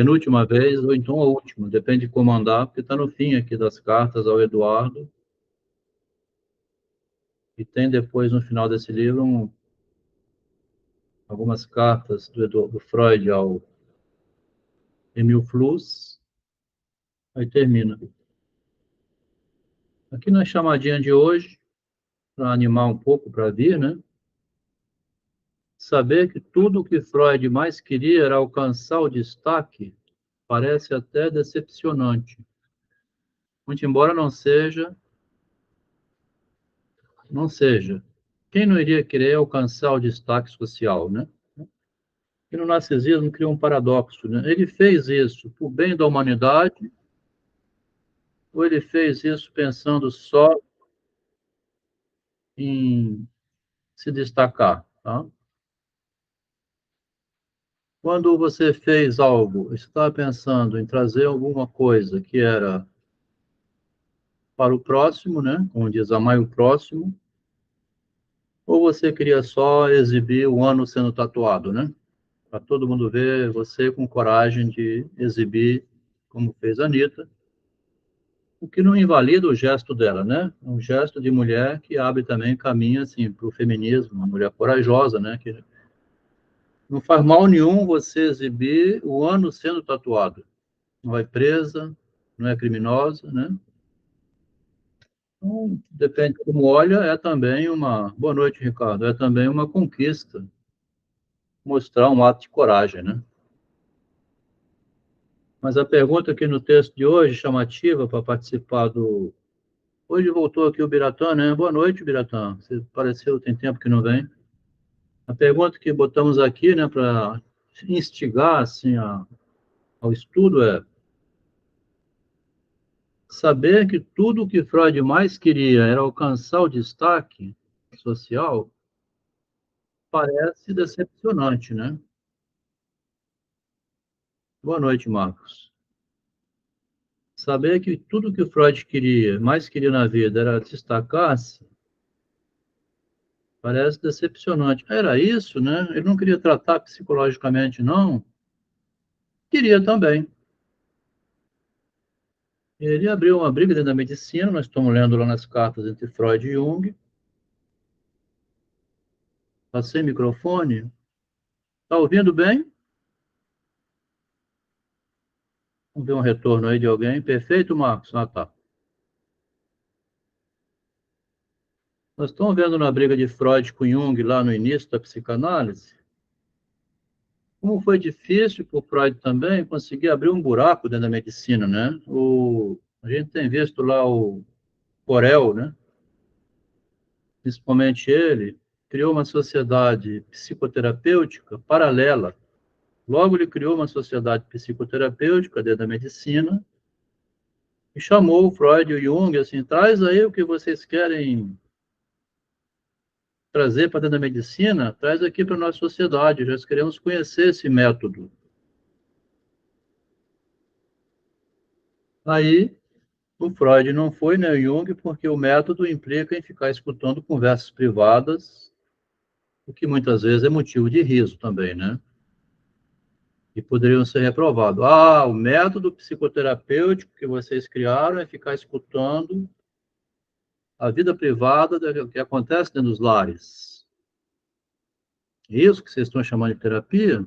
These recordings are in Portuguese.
penúltima vez, ou então a última, depende de como andar, porque está no fim aqui das cartas ao Eduardo, e tem depois, no final desse livro, algumas cartas do Freud ao Emil Fluss, aí termina. Aqui na chamadinha de hoje, para animar um pouco para vir, né? Saber que tudo o que Freud mais queria era alcançar o destaque parece até decepcionante. Muito embora não seja. Quem não iria querer alcançar o destaque social, né? E no narcisismo criou um paradoxo, né? Ele fez isso por bem da humanidade ou ele fez isso pensando só em se destacar, tá? Quando você fez algo, você estava pensando em trazer alguma coisa que era para o próximo, né? Como diz, amar o próximo, ou você queria só exibir o ano sendo tatuado, né? Para todo mundo ver você com coragem de exibir, como fez a Anitta, o que não invalida o gesto dela, né? Um gesto de mulher que abre também caminho assim para o feminismo, uma mulher corajosa, né? Que não faz mal nenhum você exibir o ano sendo tatuado. Não vai presa, não é criminosa, né? Então, depende de como olha, é também uma. Boa noite, Ricardo. É também uma conquista mostrar um ato de coragem, né? Mas a pergunta aqui no texto de hoje, chamativa para participar do. Hoje voltou aqui o Biratã, né? Boa noite, Biratã. Você apareceu, tem tempo que não vem. A pergunta que botamos aqui, né, para instigar assim, ao estudo é saber que tudo o que Freud mais queria era alcançar o destaque social parece decepcionante, né? Boa noite, Marcos. Saber que tudo que Freud queria, mais queria na vida, era destacar-se, parece decepcionante. Era isso, né? Ele não queria tratar psicologicamente, não. Queria também. Ele abriu uma briga dentro da medicina, nós estamos lendo lá nas cartas entre Freud e Jung. Está sem microfone? Está ouvindo bem? Vamos ver um retorno aí de alguém. Perfeito, Marcos? Ah, tá. Nós estamos vendo na briga de Freud com Jung lá no início da psicanálise, como foi difícil para o Freud também conseguir abrir um buraco dentro da medicina, né? A gente tem visto lá o Forel, né? Principalmente ele, criou uma sociedade psicoterapêutica paralela. Logo, ele criou uma sociedade psicoterapêutica dentro da medicina e chamou o Freud e o Jung, assim, traz aí o que vocês querem trazer para dentro da medicina, traz aqui para a nossa sociedade, nós queremos conhecer esse método. Aí, o Freud não foi, né, o Jung, porque o método implica em ficar escutando conversas privadas, o que muitas vezes é motivo de riso também, né? E poderiam ser reprovados. Ah, o método psicoterapêutico que vocês criaram é ficar escutando a vida privada do que acontece dentro dos lares. Isso que vocês estão chamando de terapia?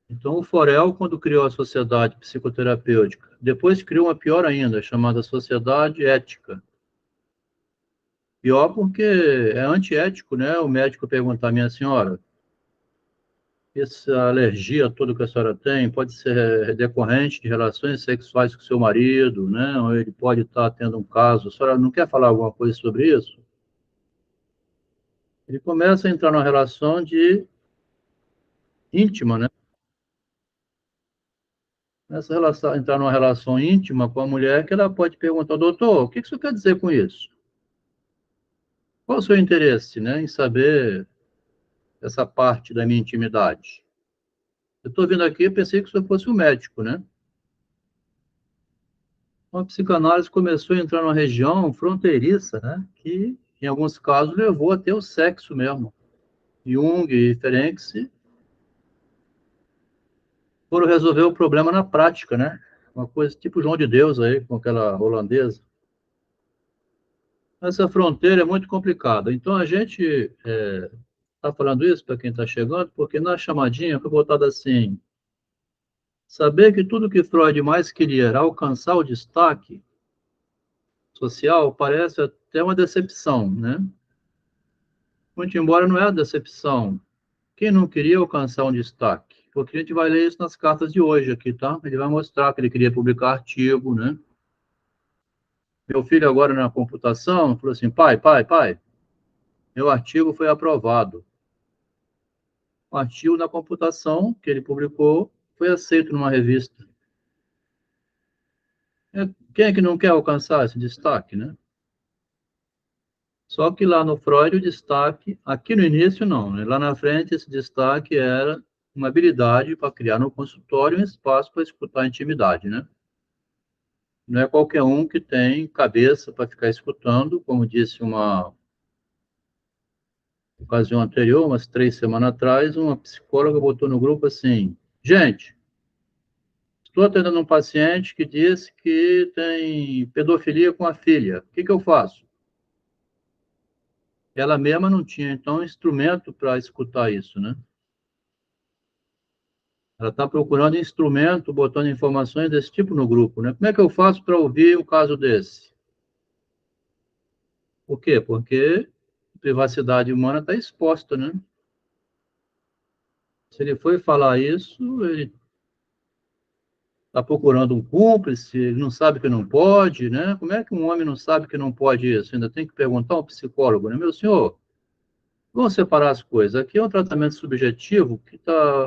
Então, o Forel, quando criou a sociedade psicoterapêutica, depois criou uma pior ainda, chamada sociedade ética. Pior porque é antiético, né? O médico perguntar, minha senhora, essa alergia toda que a senhora tem pode ser decorrente de relações sexuais com seu marido, né? Ou ele pode estar tendo um caso. A senhora não quer falar alguma coisa sobre isso? Ele começa a entrar numa relação de íntima, né? Nessa relação, entrar numa relação íntima com a mulher que ela pode perguntar, doutor, o que você quer dizer com isso? Qual o seu interesse, né, em saber essa parte da minha intimidade? Eu estou vindo aqui, pensei que o senhor fosse um médico, né? A psicanálise começou a entrar numa região fronteiriça, né? Que, em alguns casos, levou até o sexo mesmo. Jung e Ferenczi foram resolver o problema na prática, né? Uma coisa tipo João de Deus aí, com aquela holandesa. Essa fronteira é muito complicada. Então, a gente está falando isso para quem está chegando, porque na chamadinha foi botado assim, saber que tudo que Freud mais queria era alcançar o destaque social parece até uma decepção, né? Muito embora não é a decepção. Quem não queria alcançar um destaque? Porque a gente vai ler isso nas cartas de hoje aqui, tá? Ele vai mostrar que ele queria publicar artigo, né? Meu filho agora na computação falou assim, pai, meu artigo foi aprovado. O artigo na computação que ele publicou foi aceito numa revista. Quem é que não quer alcançar esse destaque, né? Só que lá no Freud o destaque, aqui no início não, né? Lá na frente esse destaque era uma habilidade para criar no consultório um espaço para escutar a intimidade, né? Não é qualquer um que tem cabeça para ficar escutando, como disse uma ocasião anterior, umas 3 semanas atrás, uma psicóloga botou no grupo assim, gente, estou atendendo um paciente que disse que tem pedofilia com a filha, o que eu faço? Ela mesma não tinha, então, instrumento para escutar isso, né? Ela está procurando instrumento, botando informações desse tipo no grupo, né? Como é que eu faço para ouvir o caso desse? Por quê? Porque a privacidade humana está exposta, né? Se ele foi falar isso, ele está procurando um cúmplice, ele não sabe que não pode, né? Como é que um homem não sabe que não pode isso? Ainda tem que perguntar ao psicólogo, né? Meu senhor, vamos separar as coisas. Aqui é um tratamento subjetivo que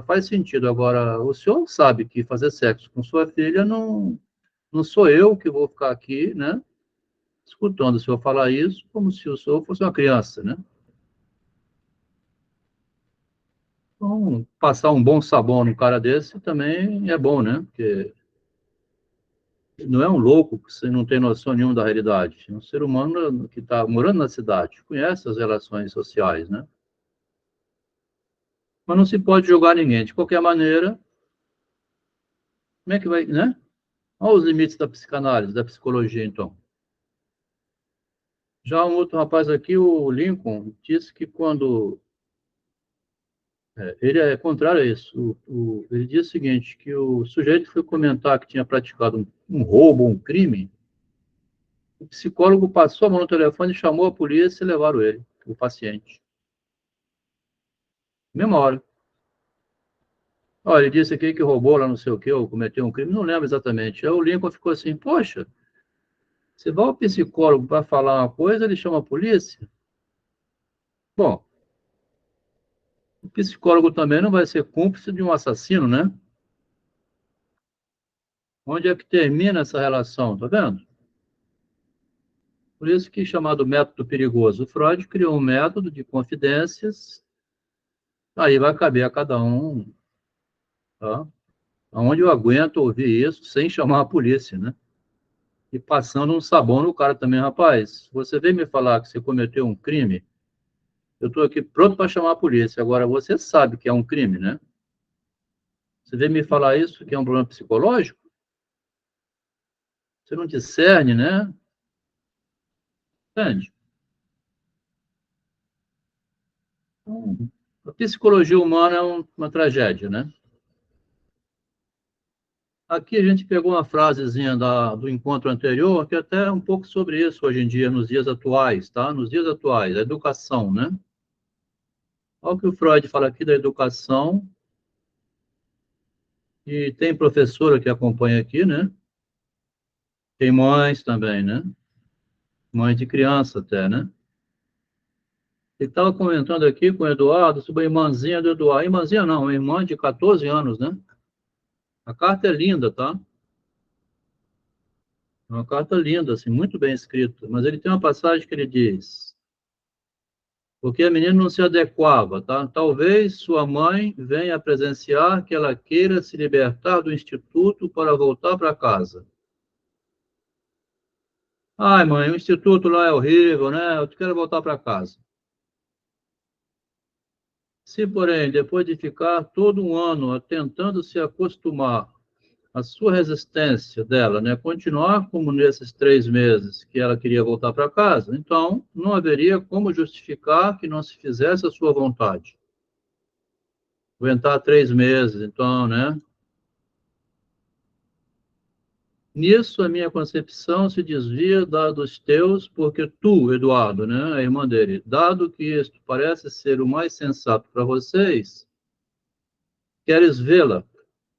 faz sentido. Agora, o senhor sabe que fazer sexo com sua filha não sou eu que vou ficar aqui, né? Escutando o senhor falar isso como se o senhor fosse uma criança, né? Então, passar um bom sabão no cara desse também é bom, né? Porque não é um louco que você não tem noção nenhuma da realidade. É um ser humano que está morando na cidade, conhece as relações sociais, né? Mas não se pode julgar ninguém. De qualquer maneira, como é que vai, né? Olha os limites da psicanálise, da psicologia, então. Já um outro rapaz aqui, o Lincoln, disse que quando ele é contrário a isso. Ele diz o seguinte, que o sujeito foi comentar que tinha praticado um roubo, um crime, o psicólogo passou a mão no telefone, chamou a polícia e levaram ele, o paciente. Mesma hora. Olha, ele disse aqui que roubou lá não sei o quê, ou cometeu um crime, não lembro exatamente. Aí o Lincoln ficou assim, poxa, você vai ao psicólogo para falar uma coisa, ele chama a polícia? Bom, o psicólogo também não vai ser cúmplice de um assassino, né? Onde é que termina essa relação, tá vendo? Por isso que é chamado método perigoso. O Freud criou um método de confidências, aí vai caber a cada um, tá? Onde eu aguento ouvir isso sem chamar a polícia, né? E passando um sabão no cara também, rapaz, você vem me falar que você cometeu um crime, eu estou aqui pronto para chamar a polícia. Agora, você sabe que é um crime, né? Você vem me falar isso, que é um problema psicológico? Você não discerne, né? Entende? Então, a psicologia humana é uma tragédia, né? Aqui a gente pegou uma frasezinha do encontro anterior, que até é um pouco sobre isso hoje em dia, nos dias atuais, tá? Nos dias atuais, a educação, né? Olha o que o Freud fala aqui da educação, e tem professora que acompanha aqui, né? Tem mães também, né? Mães de criança até, né? Ele estava comentando aqui com o Eduardo sobre a irmãzinha do Eduardo. Irmãzinha não, uma irmã de 14 anos, né? A carta é linda, tá? É uma carta linda, assim, muito bem escrita. Mas ele tem uma passagem que ele diz: porque a menina não se adequava, tá? Talvez sua mãe venha presenciar que ela queira se libertar do instituto para voltar para casa. Ai, mãe, o instituto lá é horrível, né? Eu quero voltar para casa. Se, porém, depois de ficar todo um ano tentando se acostumar, a sua resistência dela, né, continuar como nesses 3 meses que ela queria voltar para casa, então não haveria como justificar que não se fizesse a sua vontade. Aguentar 3 meses, então, né? Nisso, a minha concepção se desvia da dos teus, porque tu, Eduardo, né, a irmã dele, dado que isto parece ser o mais sensato para vocês, queres vê-la,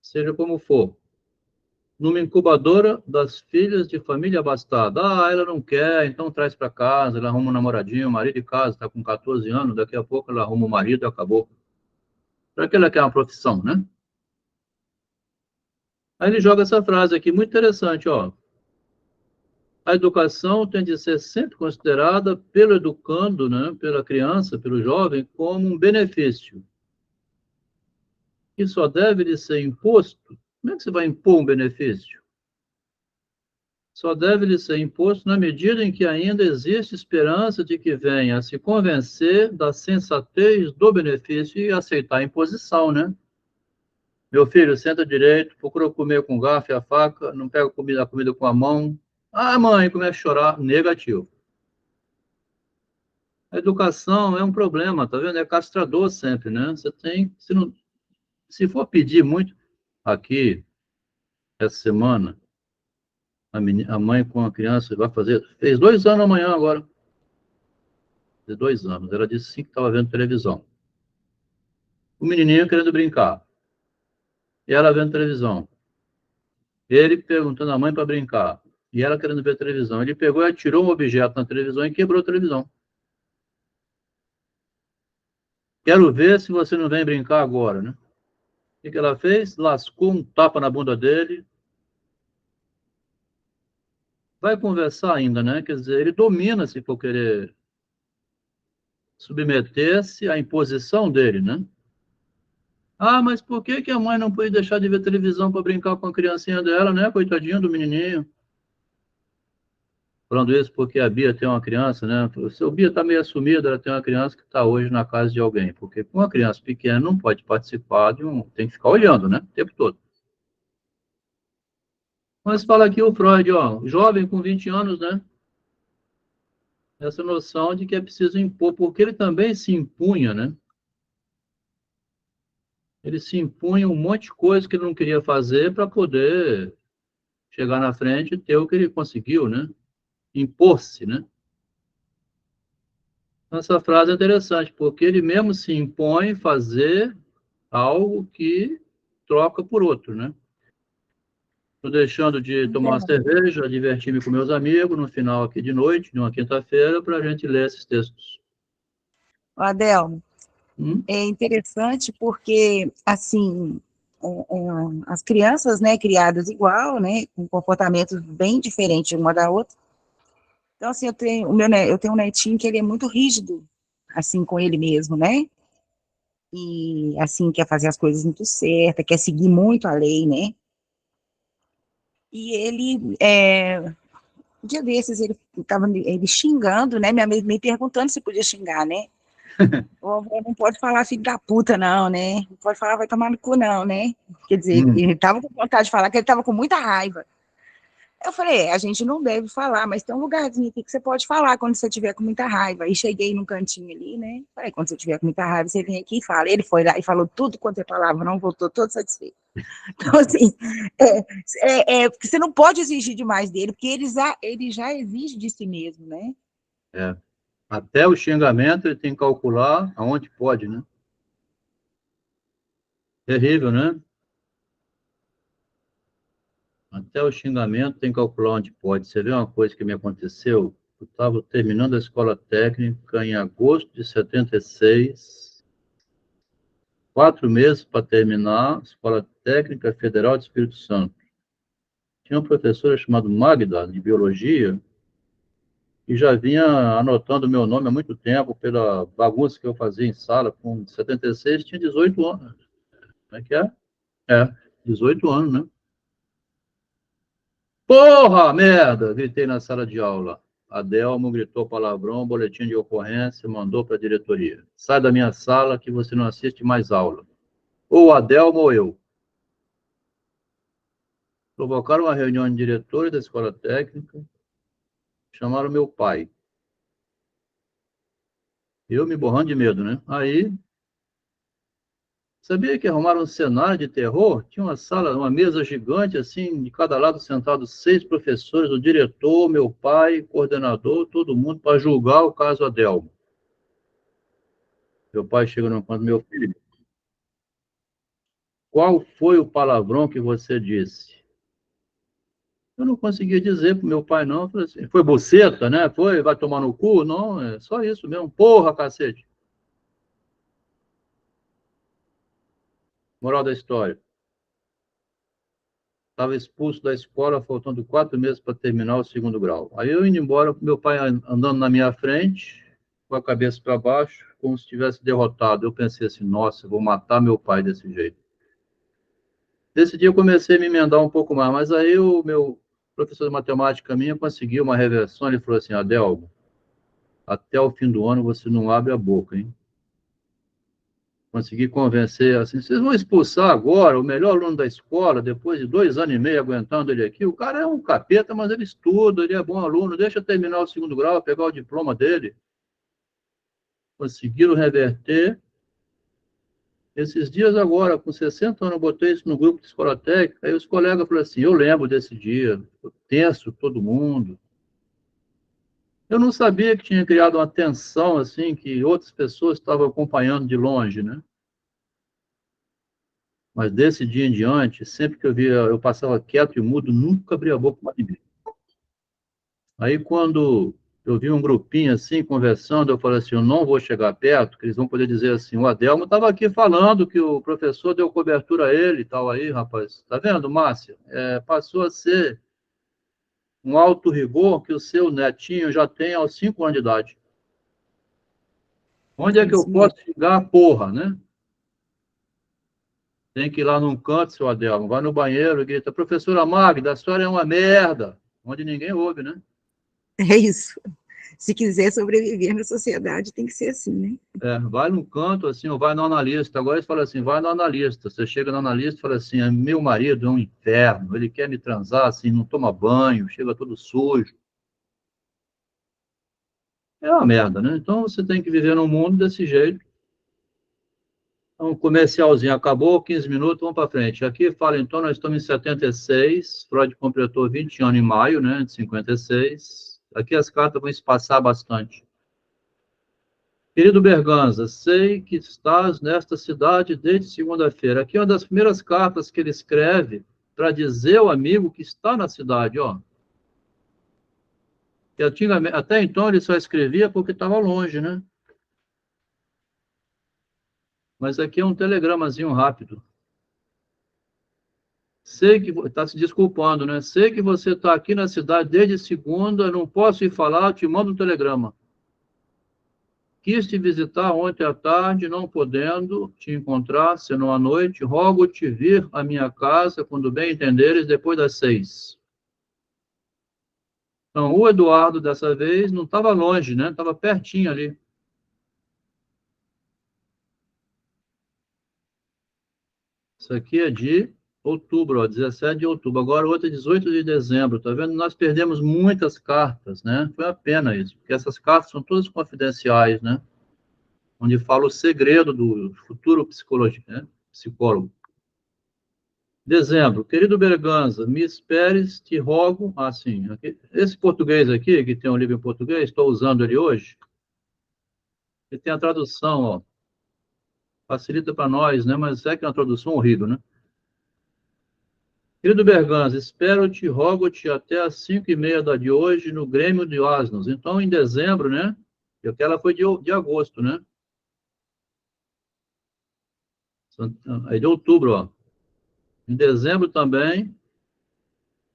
seja como for, numa incubadora das filhas de família abastada. Ah, ela não quer, então traz para casa, ela arruma um namoradinho, um marido de casa, está com 14 anos, daqui a pouco ela arruma um marido e acabou. Para que ela quer uma profissão, né? Aí ele joga essa frase aqui, muito interessante, ó. A educação tem de ser sempre considerada pelo educando, né, pela criança, pelo jovem, como um benefício, que só deve lhe ser imposto. Como é que você vai impor um benefício? Só deve lhe ser imposto na medida em que ainda existe esperança de que venha a se convencer da sensatez do benefício e aceitar a imposição, né? Meu filho, senta direito, procura comer com garfo e a faca, não pega a comida com a mão. Ah, mãe, começa a chorar. Negativo. A educação é um problema, tá vendo? É castrador sempre, né? Você tem, se for pedir muito, aqui, essa semana, a mãe com a criança vai fazer, fez 2 anos amanhã agora, de 2 anos. Ela disse sim que estava vendo televisão. O menininho querendo brincar. E ela vendo televisão. Ele perguntando à mãe para brincar. E ela querendo ver televisão. Ele pegou e atirou um objeto na televisão e quebrou a televisão. Quero ver se você não vem brincar agora, né? O que ela fez? Lascou um tapa na bunda dele. Vai conversar ainda, né? Quer dizer, ele domina se for querer submeter-se à imposição dele, né? Ah, mas por que que a mãe não pode deixar de ver televisão para brincar com a criancinha dela, né? Coitadinho do menininho. Falando isso porque a Bia tem uma criança, né? O seu Bia está meio assumida, ela tem uma criança que está hoje na casa de alguém, porque com uma criança pequena não pode participar de um. Tem que ficar olhando, né? O tempo todo. Mas fala aqui o Freud, ó, jovem com 20 anos, né? Essa noção de que é preciso impor, porque ele também se impunha, né? Ele se impunha um monte de coisa que ele não queria fazer para poder chegar na frente e ter o que ele conseguiu, né? Impor-se, né? Essa frase é interessante, porque ele mesmo se impõe fazer algo que troca por outro, né? Estou deixando de tomar uma cerveja, divertir-me com meus amigos no final aqui de noite, numa quinta-feira, para a gente ler esses textos. Adelmo, Hum? é interessante porque, assim, as crianças, né, criadas igual, né, com comportamentos bem diferentes uma da outra. Então, assim, eu tenho um netinho que ele é muito rígido, assim, com ele mesmo, né? E, assim, quer fazer as coisas muito certas, quer seguir muito a lei, né? E ele, um dia desses, ele estava ele xingando, né? Minha mãe me perguntando se podia xingar, né? Vovó não pode falar filho da puta, não, né? Não pode falar vai tomar no cu, não, né? Quer dizer, Hum. ele estava com vontade de falar que ele estava com muita raiva. Eu falei, a gente não deve falar, mas tem um lugarzinho aqui que você pode falar quando você tiver com muita raiva. Aí cheguei num cantinho ali, né? Falei, quando você tiver com muita raiva, você vem aqui e fala. Ele foi lá e falou tudo quanto é palavra, não voltou todo satisfeito. Então, assim, porque você não pode exigir demais dele, porque ele já exige de si mesmo, né? É. Até o xingamento ele tem que calcular aonde pode, né? Terrível, né? Até o xingamento tem que calcular onde pode. Você vê uma coisa que me aconteceu? Eu estava terminando a escola técnica em agosto de 76, 4 meses para terminar, Escola Técnica Federal de Espírito Santo. Tinha uma professora chamada Magda, de Biologia, que já vinha anotando meu nome há muito tempo pela bagunça que eu fazia em sala. Com 76, tinha 18 anos. Como é que é? É, 18 anos, né? Porra, merda! Gritei na sala de aula. Adelmo gritou palavrão, boletim de ocorrência, mandou para a diretoria. Sai da minha sala que você não assiste mais aula. Ou Adelmo ou eu. Provocaram uma reunião de diretores da escola técnica, chamaram meu pai. Eu me borrando de medo, né? Aí, sabia que arrumaram um cenário de terror? Tinha uma sala, uma mesa gigante, assim, de cada lado sentados 6 professores, o diretor, meu pai, coordenador, todo mundo, para julgar o caso Adelmo. Meu pai chega no canto, meu filho, qual foi o palavrão que você disse? Eu não conseguia dizer para meu pai, não. Eu falei assim, foi buceta, né? Foi, vai tomar no cu? Não, é só isso mesmo. Porra, cacete. Moral da história. Estava expulso da escola, faltando 4 meses para terminar o segundo grau. Aí eu indo embora, meu pai andando na minha frente, com a cabeça para baixo, como se estivesse derrotado. Eu pensei assim, nossa, eu vou matar meu pai desse jeito. Desse dia eu comecei a me emendar um pouco mais, mas aí o meu professor de matemática minha conseguiu uma reversão, ele falou assim, Adelmo, até o fim do ano você não abre a boca, hein? Consegui convencer, assim, vocês vão expulsar agora o melhor aluno da escola, depois de 2 anos e meio aguentando ele aqui, o cara é um capeta, mas ele estuda, ele é bom aluno, deixa eu terminar o segundo grau, pegar o diploma dele. Conseguiram reverter. Esses dias agora, com 60 anos, eu botei isso no grupo de escola técnica, aí os colegas falaram assim, eu lembro desse dia, tenso todo mundo. Eu não sabia que tinha criado uma tensão, assim, que outras pessoas estavam acompanhando de longe, né? Mas desse dia em diante, sempre que eu via, eu passava quieto e mudo, nunca abria a boca para ninguém. Aí, quando eu vi um grupinho assim, conversando, eu falei assim, eu não vou chegar perto, que eles vão poder dizer assim, o Adelmo estava aqui falando que o professor deu cobertura a ele e tal aí, rapaz. Tá vendo, Márcia? Passou a ser um alto rigor que o seu netinho já tem aos 5 anos de idade. Onde é que eu Isso mesmo. posso chegar, porra, né? Tem que ir lá num canto, seu Adelmo, vai no banheiro e grita, professora Magda, a senhora é uma merda, onde ninguém ouve, né? É isso. Se quiser sobreviver na sociedade, tem que ser assim, né? Vai num canto, assim, ou vai no analista. Agora eles falam assim, vai no analista. Você chega no analista e fala assim, meu marido é um inferno, ele quer me transar, assim, não toma banho, chega todo sujo. É uma merda, né? Então você tem que viver num mundo desse jeito. Então, comercialzinho acabou, 15 minutos, vamos para frente. Aqui fala, então, nós estamos em 76, Freud completou 20 anos em maio, né, de 56. Aqui as cartas vão espaçar bastante. Querido Berganza, sei que estás nesta cidade desde segunda-feira. Aqui é uma das primeiras cartas que ele escreve para dizer ao amigo que está na cidade, ó. Até então ele só escrevia porque estava longe, né? Mas aqui é um telegramazinho rápido. Sei que está se desculpando, né? Sei que você está aqui na cidade desde segunda, não posso ir falar, te mando um telegrama. Quis te visitar ontem à tarde, não podendo te encontrar, senão à noite, rogo-te vir à minha casa, quando bem entenderes, depois das 6. Então, o Eduardo, dessa vez, não estava longe, né? Estava pertinho ali. Isso aqui é de outubro, ó, 17 de outubro. Agora, outra é 18 de dezembro, tá vendo? Nós perdemos muitas cartas, né? Foi uma pena isso, porque essas cartas são todas confidenciais, né? Onde fala o segredo do futuro né? Psicólogo. Dezembro. Querido Berganza, me esperes, te rogo. Assim, esse português aqui, que tem um livro em português, estou usando ele hoje, ele tem a tradução, ó. Facilita para nós, né? Mas é que é uma tradução horrível, né? Querido Berganza, espero-te, rogo-te até às 5h30 da de hoje no Grêmio de Osnos. Então, em dezembro, né? E aquela foi de agosto, né? Aí de outubro, ó. Em dezembro também,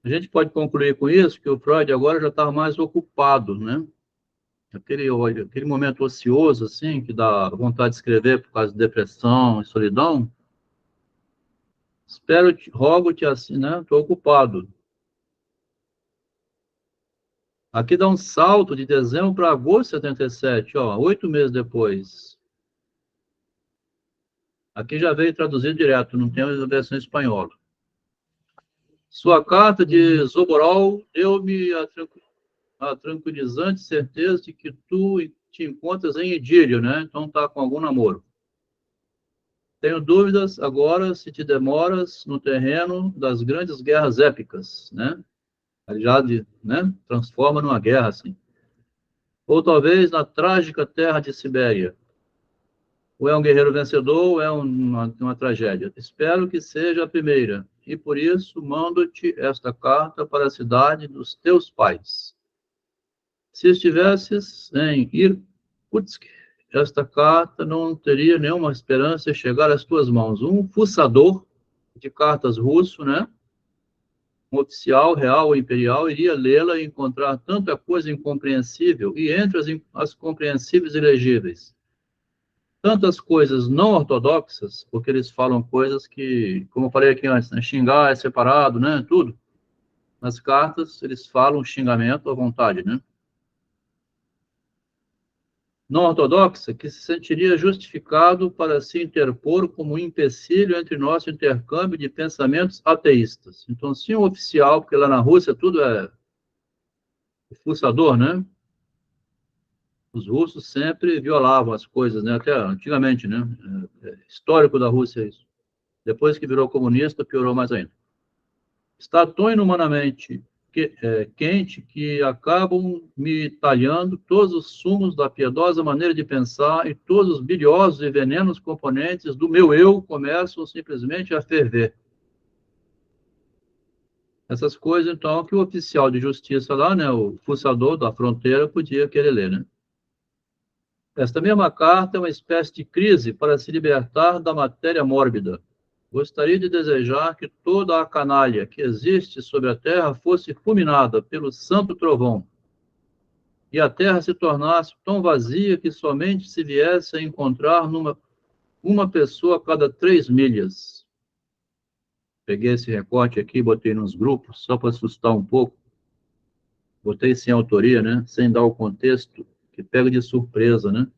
a gente pode concluir com isso que o Freud agora já estava mais ocupado, né? Aquele momento ocioso, assim, que dá vontade de escrever por causa de depressão e solidão. Espero-te, rogo-te assim, né? Estou ocupado. Aqui dá um salto de dezembro para agosto de 77, ó, 8 meses depois. Aqui já veio traduzido direto, não tem a versão espanhola. Sua carta de Zoborol deu-me a tranquilizante certeza de que tu te encontras em idílio, né? Então tá com algum namoro. Tenho dúvidas agora se te demoras no terreno das grandes guerras épicas, né? Já né? Transforma numa guerra, assim. Ou talvez na trágica terra de Sibéria. Ou é um guerreiro vencedor, ou é uma tragédia. Espero que seja a primeira. E por isso mando-te esta carta para a cidade dos teus pais. Se estivesses em Irkutsk, esta carta não teria nenhuma esperança de chegar às tuas mãos. Um fuçador de cartas russo, né? Um oficial real ou imperial iria lê-la e encontrar tanta coisa incompreensível, e entre as compreensíveis e legíveis, tantas coisas não ortodoxas, porque eles falam coisas que, como eu falei aqui antes, né, xingar é separado, né, tudo. Nas cartas, eles falam xingamento à vontade, né? Não ortodoxa, que se sentiria justificado para se interpor como um empecilho entre nosso intercâmbio de pensamentos ateístas. Então, se um oficial, porque lá na Rússia tudo é fuçador, né? Os russos sempre violavam as coisas, né? Até antigamente, né? Histórico da Rússia isso. Depois que virou comunista, piorou mais ainda. Está tão inumanamente quente que acabam me talhando todos os sumos da piedosa maneira de pensar, e todos os biliosos e venenos componentes do meu eu começam simplesmente a ferver. Essas coisas, então, que o oficial de justiça lá, né, o fuçador da fronteira, podia querer ler, né? Esta mesma carta é uma espécie de crise para se libertar da matéria mórbida. Gostaria de desejar que toda a canalha que existe sobre a terra fosse fulminada pelo santo trovão, e a terra se tornasse tão vazia que somente se viesse a encontrar uma pessoa a cada 3 milhas. Peguei esse recorte aqui, botei nos grupos, só para assustar um pouco. Botei sem autoria, né? Sem dar o contexto, que pega de surpresa, né?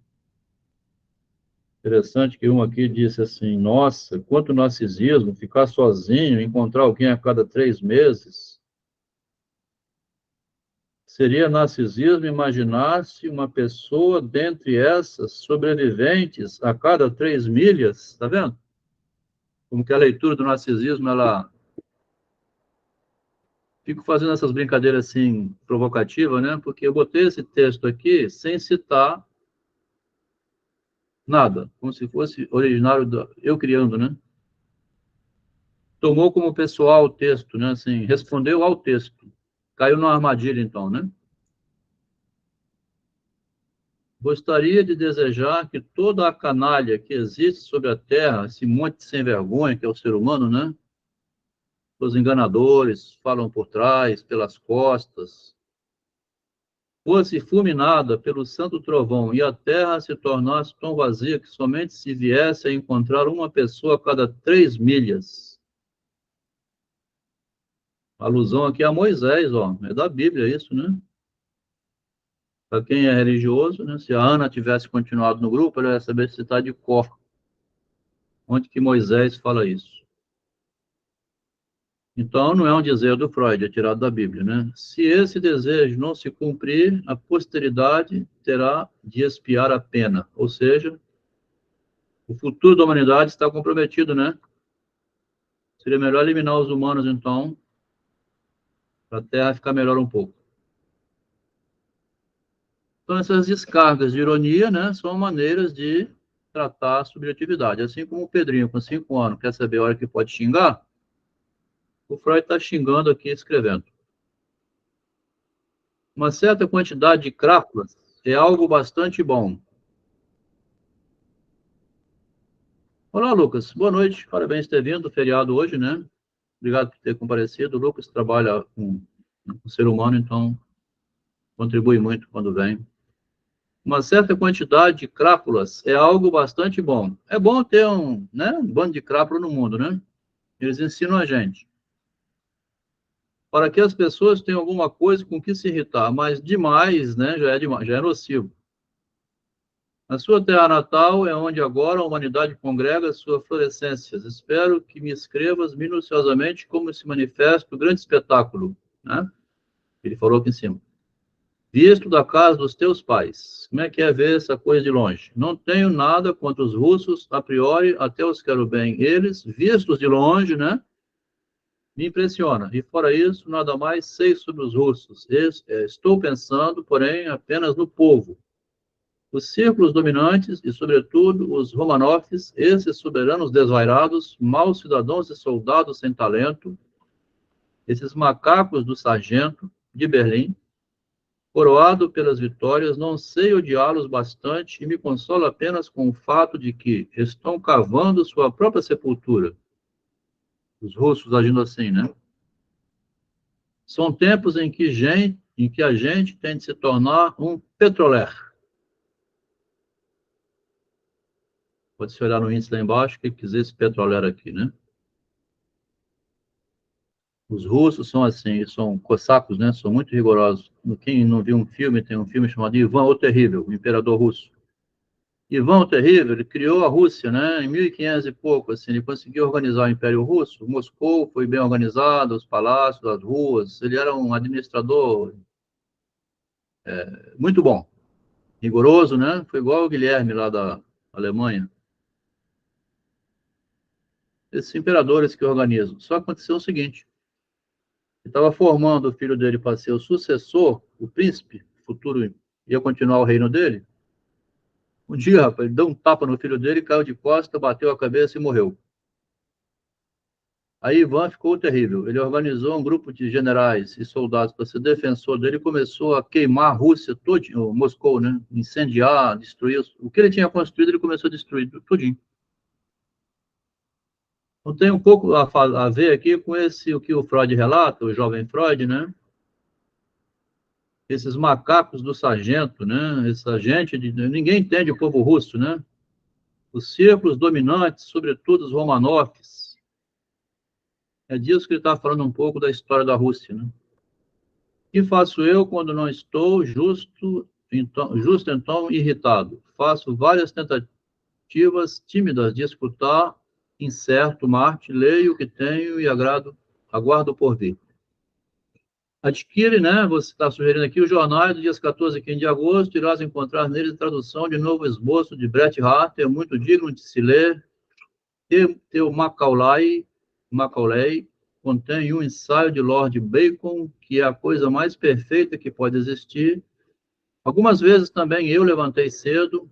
Interessante que um aqui disse assim: nossa, quanto narcisismo, ficar sozinho, encontrar alguém a cada 3 meses. Seria narcisismo imaginar-se uma pessoa dentre essas sobreviventes a cada 3 milhas, está vendo? Como que a leitura do narcisismo, ela... Fico fazendo essas brincadeiras assim, provocativas, né? Porque eu botei esse texto aqui sem citar nada, como se fosse originário eu criando, né? Tomou como pessoal o texto, né? Assim, respondeu ao texto. Caiu numa armadilha, então, né? Gostaria de desejar que toda a canalha que existe sobre a Terra, esse monte sem vergonha que é o ser humano, né? Os enganadores falam por trás, pelas costas, fosse fulminada pelo santo trovão e a terra se tornasse tão vazia que somente se viesse a encontrar uma pessoa a cada 3 milhas. A alusão aqui a Moisés, ó, é da Bíblia isso, né? Para quem é religioso, né? Se a Ana tivesse continuado no grupo, ela ia saber citar de cor onde que Moisés fala isso. Então, não é um dizer do Freud, é tirado da Bíblia, né? Se esse desejo não se cumprir, a posteridade terá de expiar a pena, ou seja, o futuro da humanidade está comprometido, né? Seria melhor eliminar os humanos, então, para a Terra ficar melhor um pouco. Então, essas descargas de ironia, né, são maneiras de tratar a subjetividade. Assim como o Pedrinho, com 5 anos, quer saber a hora que pode xingar, o Freud está xingando aqui, escrevendo. Uma certa quantidade de crápulas é algo bastante bom. Olá, Lucas. Boa noite. Parabéns por ter vindo. Feriado hoje, né? Obrigado por ter comparecido. O Lucas trabalha com o ser humano, então contribui muito quando vem. Uma certa quantidade de crápulas é algo bastante bom. É bom ter um bando de crápula no mundo, né? Eles ensinam a gente. para que as pessoas tenham alguma coisa com que se irritar, mas demais, né, já é nocivo. A sua terra natal é onde agora a humanidade congrega suas florescências. Espero que me escrevas minuciosamente como se manifesta o grande espetáculo, né? Ele falou aqui em cima. Visto da casa dos teus pais. Como é que é ver essa coisa de longe? Não tenho nada contra os russos, a priori, até os quero bem. Eles, vistos de longe, né? Me impressiona. E fora isso, nada mais sei sobre os russos. Estou pensando, porém, apenas no povo. Os círculos dominantes e, sobretudo, os Romanovs, esses soberanos desvairados, maus cidadãos e soldados sem talento, esses macacos do sargento de Berlim, coroado pelas vitórias, não sei odiá-los bastante e me consolo apenas com o fato de que estão cavando sua própria sepultura. Os russos agindo assim, né? São tempos em que a gente tem de se tornar um petroler. Pode-se olhar no índice lá embaixo, que quiser esse petroler aqui, né? Os russos são assim, são cossacos, né? São muito rigorosos. Quem não viu um filme, tem um filme chamado Ivan o Terrível, o Imperador Russo. Ivan o Terrível, ele criou a Rússia, né? Em 1500 e pouco, assim, ele conseguiu organizar o Império Russo. Moscou foi bem organizado, os palácios, as ruas. Ele era um administrador muito bom, rigoroso, né? Foi igual o Guilherme lá da Alemanha. Esses imperadores que organizam. Só aconteceu o seguinte: ele estava formando o filho dele para ser o sucessor, o príncipe, futuro, ia continuar o reino dele. Um dia, rapaz, ele deu um tapa no filho dele, caiu de costas, bateu a cabeça e morreu. Aí Ivan ficou terrível. Ele organizou um grupo de generais e soldados para ser defensor dele e começou a queimar a Rússia, todinho, Moscou, né? Incendiar, destruir. O que ele tinha construído, ele começou a destruir tudinho. Então tem um pouco a ver aqui com o que o Freud relata, o jovem Freud, né? Esses macacos do sargento, né? Essa gente, ninguém entende o povo russo, né? Os círculos dominantes, sobretudo os Romanovs. É disso que ele está falando um pouco da história da Rússia, né? O que faço eu quando não estou justo então irritado? Faço várias tentativas tímidas de escutar, incerto Marte, leio o que tenho e aguardo por vir. Adquire, né? Você está sugerindo aqui os jornais do dias 14 e 15 de agosto, irás encontrar neles a tradução de novo esboço de Bret Hart, é muito digno de se ler. Teu Macaulay contém um ensaio de Lord Bacon, que é a coisa mais perfeita que pode existir. Algumas vezes também eu levantei cedo,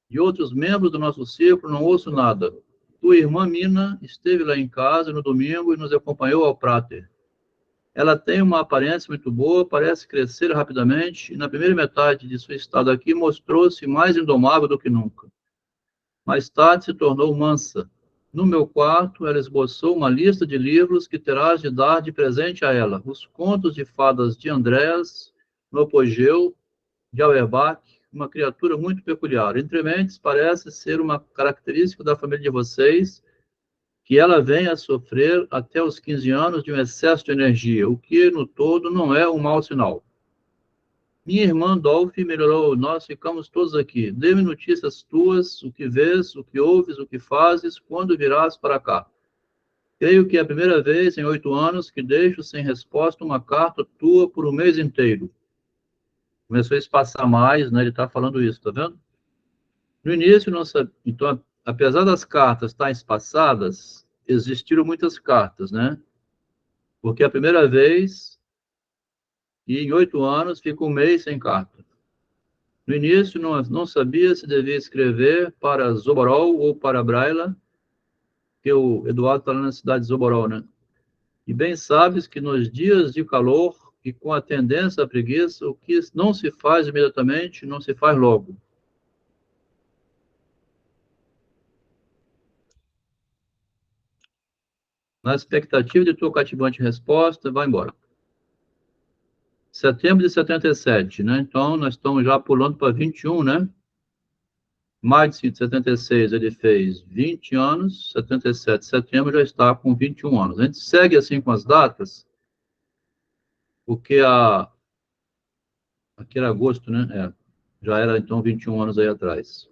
e outros membros do nosso círculo não ouço nada. Tua irmã Mina esteve lá em casa no domingo e nos acompanhou ao Prater. Ela tem uma aparência muito boa, parece crescer rapidamente, e na primeira metade de seu estado aqui mostrou-se mais indomável do que nunca. Mais tarde se tornou mansa. No meu quarto, ela esboçou uma lista de livros que terás de dar de presente a ela. Os contos de fadas de Andréas, no apogeu, de Auerbach, uma criatura muito peculiar. Entre mentes, parece ser uma característica da família de vocês, que ela venha a sofrer até os 15 anos de um excesso de energia, o que, no todo, não é um mau sinal. Minha irmã Dolphy melhorou, nós ficamos todos aqui. Dê-me notícias tuas, o que vês, o que ouves, o que fazes, quando virás para cá. Creio que é a primeira vez em 8 anos que deixo sem resposta uma carta tua por um mês inteiro. Começou a espaçar mais, né? Ele está falando isso, tá vendo? No início, não sabia. Então, apesar das cartas estarem espaçadas, existiram muitas cartas, né? Porque é a primeira vez, e em 8 anos, fica um mês sem carta. No início, não sabia se devia escrever para Zoborol ou para Braila, que o Eduardo está lá na cidade de Zoborol, né? E bem sabes que nos dias de calor e com a tendência à preguiça, o que não se faz imediatamente, não se faz logo. Na expectativa de tua cativante resposta, vai embora. Setembro de 77, né? Então, nós estamos já pulando para 21, né? Maio de 76, ele fez 20 anos, 77 de setembro já está com 21 anos. A gente segue assim com as datas, porque aqui era agosto, né? Já era, então, 21 anos aí atrás.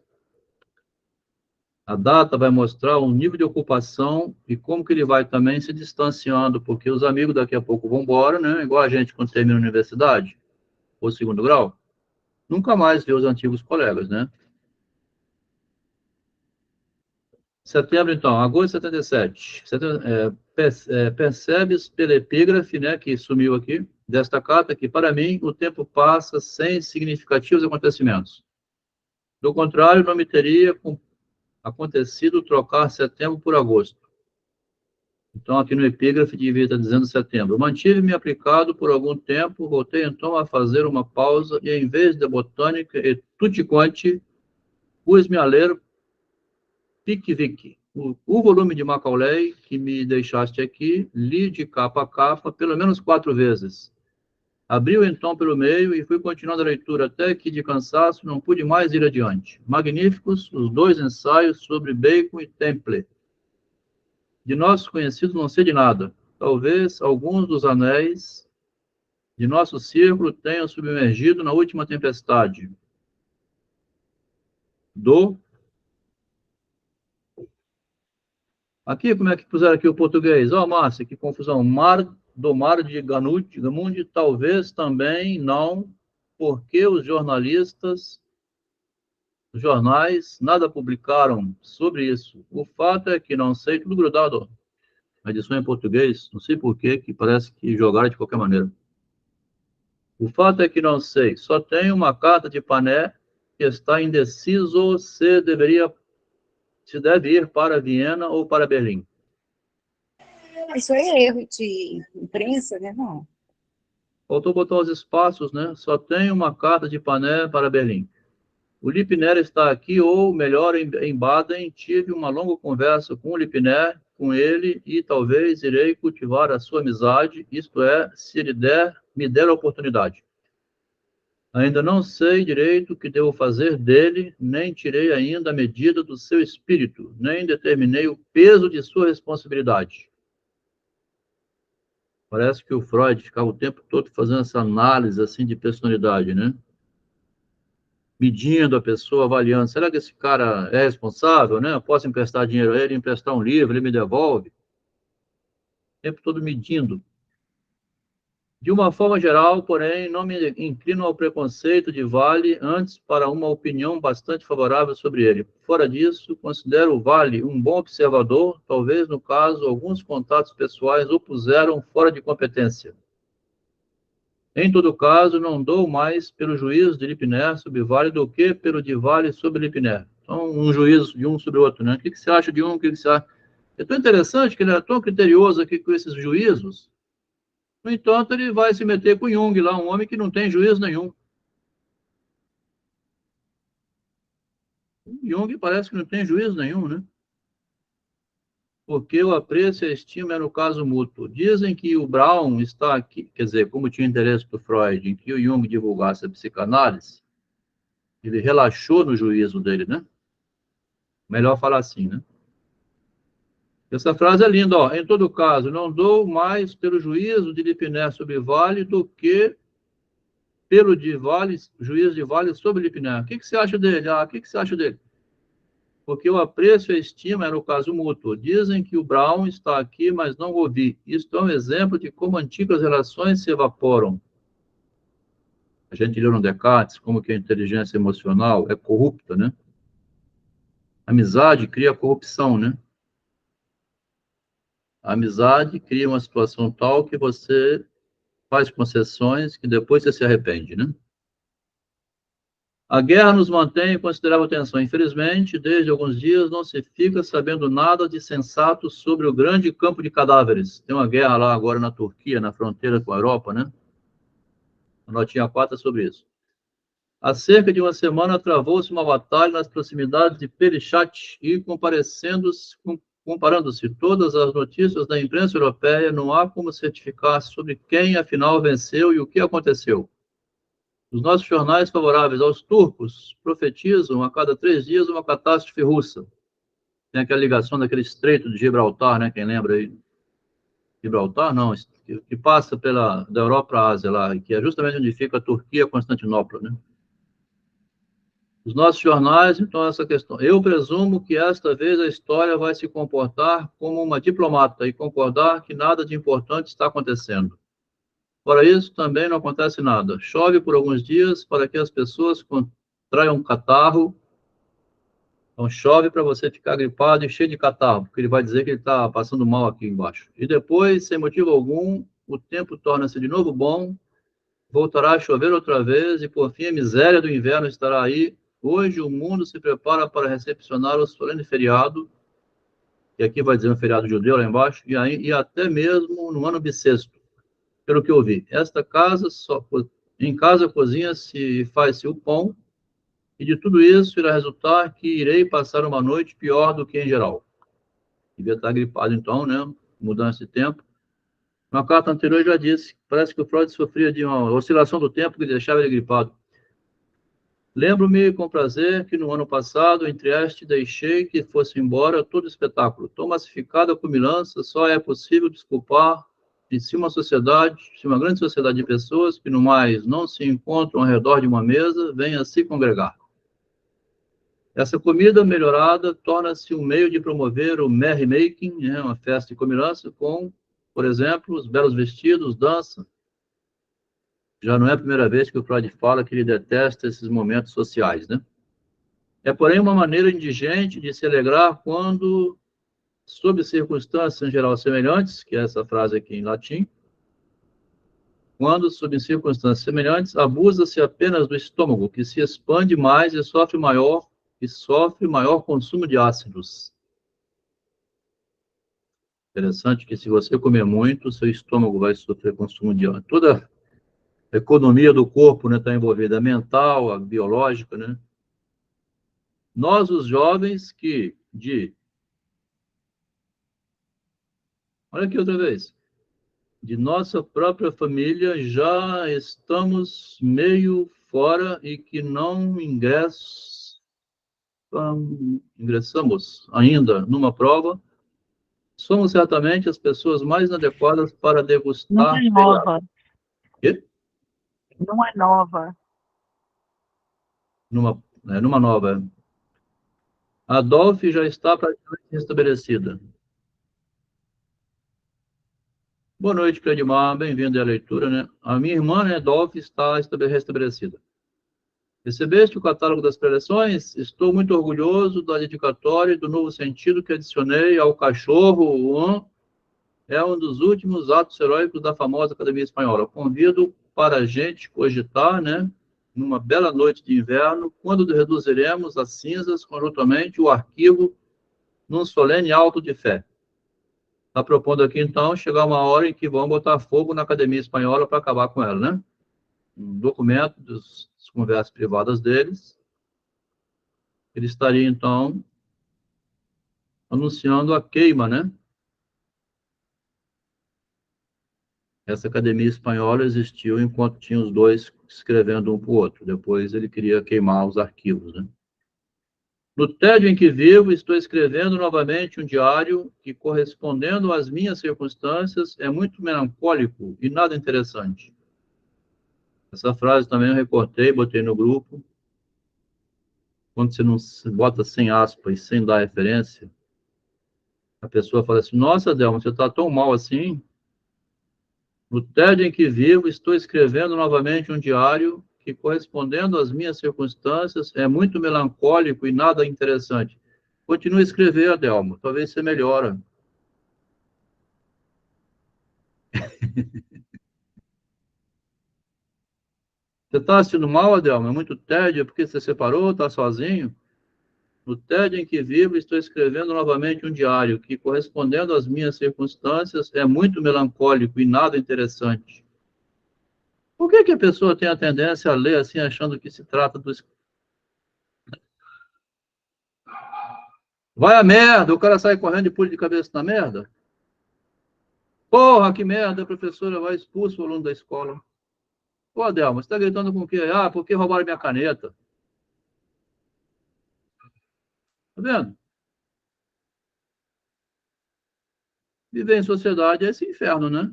A data vai mostrar o nível de ocupação e como que ele vai também se distanciando, porque os amigos daqui a pouco vão embora, né? Igual a gente quando termina a universidade, ou segundo grau, nunca mais vê os antigos colegas, né? Setembro, então, agosto de 77. Percebes pela epígrafe, né, que sumiu aqui, desta carta, que para mim o tempo passa sem significativos acontecimentos. Do contrário, não me teria acontecido trocar setembro por agosto. Então, aqui no epígrafe devia estar dizendo setembro. Mantive-me aplicado por algum tempo, voltei então a fazer uma pausa e, em vez de botânica e tutti quanti, pus-me a ler Pickwick. O volume de Macaulay, que me deixaste aqui, li de capa a capa pelo menos 4 vezes. Abriu então pelo meio e fui continuando a leitura até que, de cansaço, não pude mais ir adiante. Magníficos os 2 ensaios sobre Bacon e Temple. De nossos conhecidos não sei de nada. Talvez alguns dos anéis de nosso círculo tenham submergido na última tempestade. Aqui, como é que puseram aqui o português? Ó, Márcia, que confusão. Do mar de Gamundi, talvez também não, porque os jornais, nada publicaram sobre isso. O fato é que não sei, tudo grudado. A edição em português, não sei por quê, que parece que jogaram de qualquer maneira. O fato é que não sei, só tem uma carta de Pané que está indeciso se deve ir para Viena ou para Berlim. Isso é erro de imprensa, né? Não. Faltou botar os espaços, né? Só tem uma carta de Pané para Berlim. O Lipner está aqui, ou melhor, em Baden. Tive uma longa conversa com o Lipner, com ele, e talvez irei cultivar a sua amizade, isto é, se ele me der a oportunidade. Ainda não sei direito o que devo fazer dele, nem tirei ainda a medida do seu espírito, nem determinei o peso de sua responsabilidade. Parece que o Freud ficava o tempo todo fazendo essa análise assim de personalidade, né? Medindo a pessoa, avaliando. Será que esse cara é responsável, né? Eu posso emprestar dinheiro a ele, emprestar um livro, ele me devolve? O tempo todo medindo. De uma forma geral, porém, não me inclino ao preconceito de Vale, antes para uma opinião bastante favorável sobre ele. Fora disso, considero o Vale um bom observador, talvez, no caso, alguns contatos pessoais o puseram fora de competência. Em todo caso, não dou mais pelo juízo de Lipner sobre Vale do que pelo de Vale sobre Lipner. Então, um juízo de um sobre o outro, né? O que você acha de um, o que você acha? É tão interessante que ele era tão criterioso aqui com esses juízos. No entanto, ele vai se meter com Jung lá, um homem que não tem juízo nenhum. Jung parece que não tem juízo nenhum, né? Porque o apreço e a estima é no caso mútuo. Dizem que o Brown está aqui, quer dizer, como tinha interesse do Freud em que o Jung divulgasse a psicanálise, ele relaxou no juízo dele, né? Melhor falar assim, né? Essa frase é linda, ó. Em todo caso, não dou mais pelo juízo de Lipner sobre Vale do que pelo de Vale, juízo de Vale sobre Lipner. O que você acha dele? O que você acha dele? Porque o apreço e a estima era o caso mútuo. Dizem que o Brown está aqui, mas não ouvi. Isto é um exemplo de como antigas relações se evaporam. A gente leu no Descartes como que a inteligência emocional é corrupta, né? A amizade cria corrupção, né? A amizade cria uma situação tal que você faz concessões que depois você se arrepende, né? A guerra nos mantém em considerável tensão. Infelizmente, desde alguns dias não se fica sabendo nada de sensato sobre o grande campo de cadáveres. Tem uma guerra lá agora na Turquia, na fronteira com a Europa, né? A notinha 4 é sobre isso. Há cerca de uma semana travou-se uma batalha nas proximidades de Perichat e comparando-se todas as notícias da imprensa europeia, não há como certificar sobre quem afinal venceu e o que aconteceu. Os nossos jornais favoráveis aos turcos profetizam a cada 3 dias uma catástrofe russa. Tem aquela ligação daquele estreito de Gibraltar, né? Quem lembra aí? Gibraltar, não, que passa da Europa para a Ásia lá, que é justamente onde fica a Turquia, Constantinopla, né? Os nossos jornais, então, essa questão. Eu presumo que esta vez a história vai se comportar como uma diplomata e concordar que nada de importante está acontecendo. Fora isso, também não acontece nada. Chove por alguns dias para que as pessoas contraiam um catarro. Então, chove para você ficar gripado e cheio de catarro, porque ele vai dizer que ele está passando mal aqui embaixo. E depois, sem motivo algum, o tempo torna-se de novo bom, voltará a chover outra vez e, por fim, a miséria do inverno estará aí. Hoje, o mundo se prepara para recepcionar o solene feriado, que aqui vai dizer um feriado judeu lá embaixo, e até mesmo no ano bissexto, pelo que eu vi. Em casa cozinha-se e faz-se o pão, e de tudo isso irá resultar que irei passar uma noite pior do que em geral. Devia estar gripado então, né? Mudança de tempo. Na carta anterior já disse, parece que o Freud sofria de uma oscilação do tempo que deixava ele gripado. Lembro-me com prazer que no ano passado, em Trieste, deixei que fosse embora todo o espetáculo. Tão massificada a cumilança, só é possível desculpar se uma grande sociedade de pessoas que no mais não se encontram ao redor de uma mesa, venha se congregar. Essa comida melhorada torna-se um meio de promover o merrymaking, né, uma festa de comilança com, por exemplo, os belos vestidos, dança. Já não é a primeira vez que o Freud fala que ele detesta esses momentos sociais, né? É, porém, uma maneira indigente de se alegrar quando, sob circunstâncias em geral semelhantes, que é essa frase aqui em latim, quando, sob circunstâncias semelhantes, abusa-se apenas do estômago, que se expande mais e sofre maior consumo de ácidos. Interessante que se você comer muito, seu estômago vai sofrer consumo de ácido. Toda a economia do corpo, né, está envolvida, a mental, a biológica, né? Nós, os jovens, olha aqui outra vez, de nossa própria família, já estamos meio fora e que não ingressamos ainda numa prova, somos certamente as pessoas mais inadequadas para Não degustar. é nova, Quê? não é nova. Numa nova. A Dolph já está praticamente restabelecida. Boa noite, Cledimar. Bem-vindo à leitura, né? A minha irmã, né, Dolph, está restabelecida. Recebeste o catálogo das preleções? Estou muito orgulhoso da dedicatória e do novo sentido que adicionei ao cachorro. É um dos últimos atos heróicos da famosa Academia Espanhola. Convido para a gente cogitar, né, numa bela noite de inverno, quando reduziremos as cinzas conjuntamente o arquivo num solene auto de fé. Está propondo aqui, então, chegar uma hora em que vão botar fogo na Academia Espanhola para acabar com ela, né? Um documento das conversas privadas deles. Ele estaria, então, anunciando a queima, né? Essa Academia Espanhola existiu enquanto tinha os dois escrevendo um para o outro. Depois ele queria queimar os arquivos, né? No tédio em que vivo, estou escrevendo novamente um diário que, correspondendo às minhas circunstâncias, é muito melancólico e nada interessante. Essa frase também eu recortei, botei no grupo. Quando você não bota sem aspas e sem dar referência, a pessoa fala assim, nossa, Delma, você está tão mal assim? No tédio em que vivo, estou escrevendo novamente um diário que, correspondendo às minhas circunstâncias, é muito melancólico e nada interessante. Continue a escrever, Adelmo, talvez você melhora. Você está assistindo mal, Adelmo? É muito tédio, é porque você separou, está sozinho? No tédio em que vivo, estou escrevendo novamente um diário que, correspondendo às minhas circunstâncias, é muito melancólico e nada interessante. Por que que a pessoa tem a tendência a ler assim, achando que se trata do... Vai a merda, o cara sai correndo e pula de cabeça na merda? Porra, que merda, a professora vai expulso o aluno da escola. Pô, Adelma, você está gritando com o quê? Ah, porque roubaram minha caneta. Tá vendo? Viver em sociedade é esse inferno, né?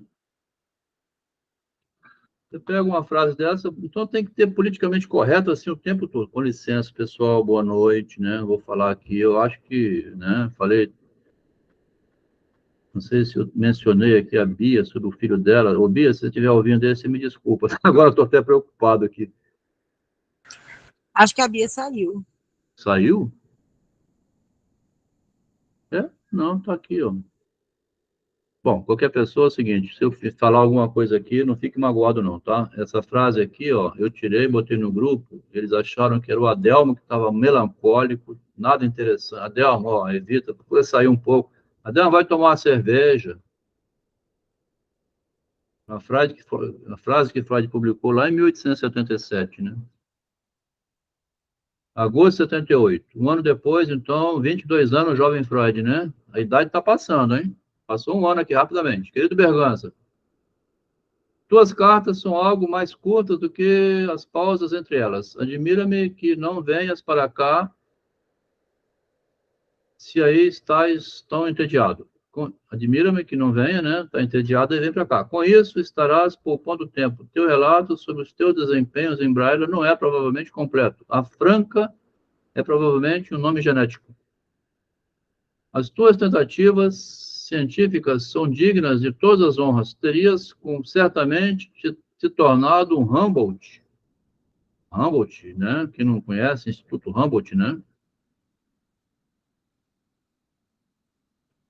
Você pega uma frase dessa, então tem que ter politicamente correto assim o tempo todo. Com licença, pessoal, boa noite, né? Vou falar aqui, eu acho que, né? Falei, não sei se eu mencionei aqui a Bia sobre o filho dela. Ô, Bia, se você estiver ouvindo esse, me desculpa. Agora estou até preocupado aqui. Acho que a Bia saiu. Saiu? É? Não, tá aqui, ó. Bom, qualquer pessoa é o seguinte, se eu falar alguma coisa aqui, não fique magoado não, tá? Essa frase aqui, ó, eu tirei, botei no grupo, eles acharam que era o Adelmo que estava melancólico, nada interessante. Adelmo, ó, evita, procura sair um pouco. Adelmo, vai tomar uma cerveja. A frase que Freud publicou lá em 1877, né? Agosto de 78. Um ano depois, então, 22 anos, jovem Freud, né? A idade está passando, hein? Passou um ano aqui rapidamente. Querido Berganza, tuas cartas são algo mais curtas do que as pausas entre elas. Admira-me que não venhas para cá se aí estás tão entediado. Admira-me que não venha, né? Está entediado e vem para cá. Com isso, estarás poupando tempo. Teu relato sobre os teus desempenhos em Braille não é provavelmente completo. A Franca é provavelmente um nome genético. As tuas tentativas científicas são dignas de todas as honras. Terias, certamente, te tornado um Humboldt. Humboldt, né? Quem não conhece, Instituto Humboldt, né?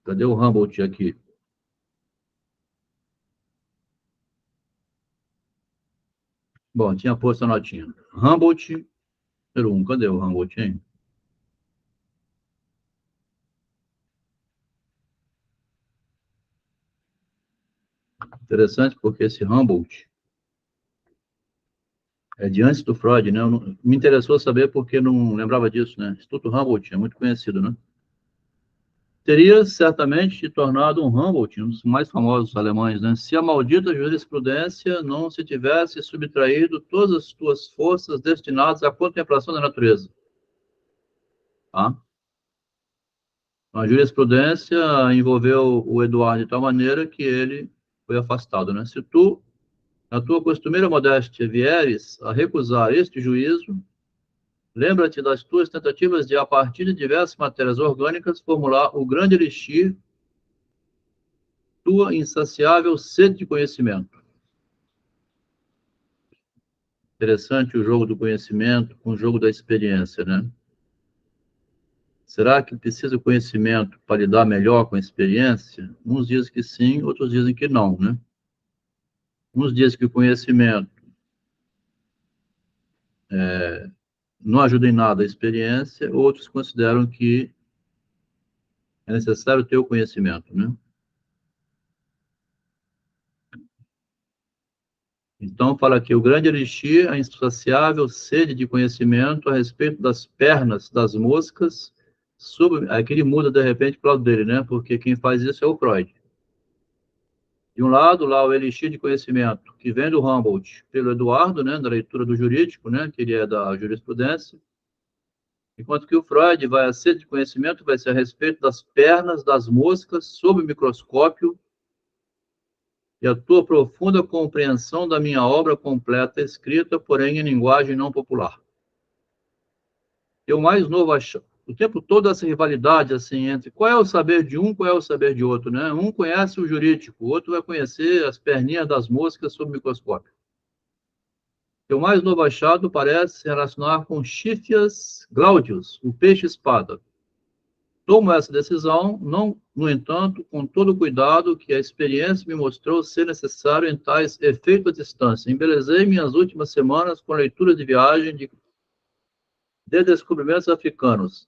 Cadê o Humboldt aqui? Bom, tinha posto a notinha. Humboldt, número 1. Cadê o Humboldt, hein? Interessante, porque esse Humboldt é de antes do Freud, né? Me interessou saber porque não lembrava disso, né? Instituto Humboldt é muito conhecido, né? Teria certamente te tornado um Humboldt, um dos mais famosos alemães, né? Se a maldita jurisprudência não se tivesse subtraído todas as tuas forças destinadas à contemplação da natureza. Tá? A jurisprudência envolveu o Eduardo de tal maneira que ele foi afastado, né? Se tu, na tua costumeira modéstia, vieres a recusar este juízo, lembra-te das tuas tentativas de, a partir de diversas matérias orgânicas, formular o grande elixir, tua insaciável sede de conhecimento. Interessante o jogo do conhecimento com o jogo da experiência, né? Será que precisa conhecimento para lidar melhor com a experiência? Uns dizem que sim, outros dizem que não, né? Uns dizem que o conhecimento não ajuda em nada a experiência, outros consideram que é necessário ter o conhecimento, né? Então, fala aqui, o grande elixir, a insaciável sede de conhecimento a respeito das pernas das moscas, aqui ele muda, de repente, para o lado dele, né? Porque quem faz isso é o Freud. De um lado, lá, o elixir de conhecimento, que vem do Humboldt, pelo Eduardo, né? Da leitura do jurídico, né? Que ele é da jurisprudência. Enquanto que o Freud vai a sede de conhecimento, vai ser a respeito das pernas das moscas sob o microscópio e a tua profunda compreensão da minha obra completa, escrita, porém, em linguagem não popular. Eu mais novo acho, o tempo todo essa rivalidade assim entre qual é o saber de um, qual é o saber de outro, né? Um conhece o jurídico, o outro vai conhecer as perninhas das moscas sob o microscópio. O mais novo achado parece se relacionar com Chiffias Glaudius, o peixe-espada. Tomo essa decisão, não, no entanto, com todo o cuidado que a experiência me mostrou ser necessário em tais efeitos à distância. Embelezei minhas últimas semanas com leituras de viagem de descobrimentos africanos.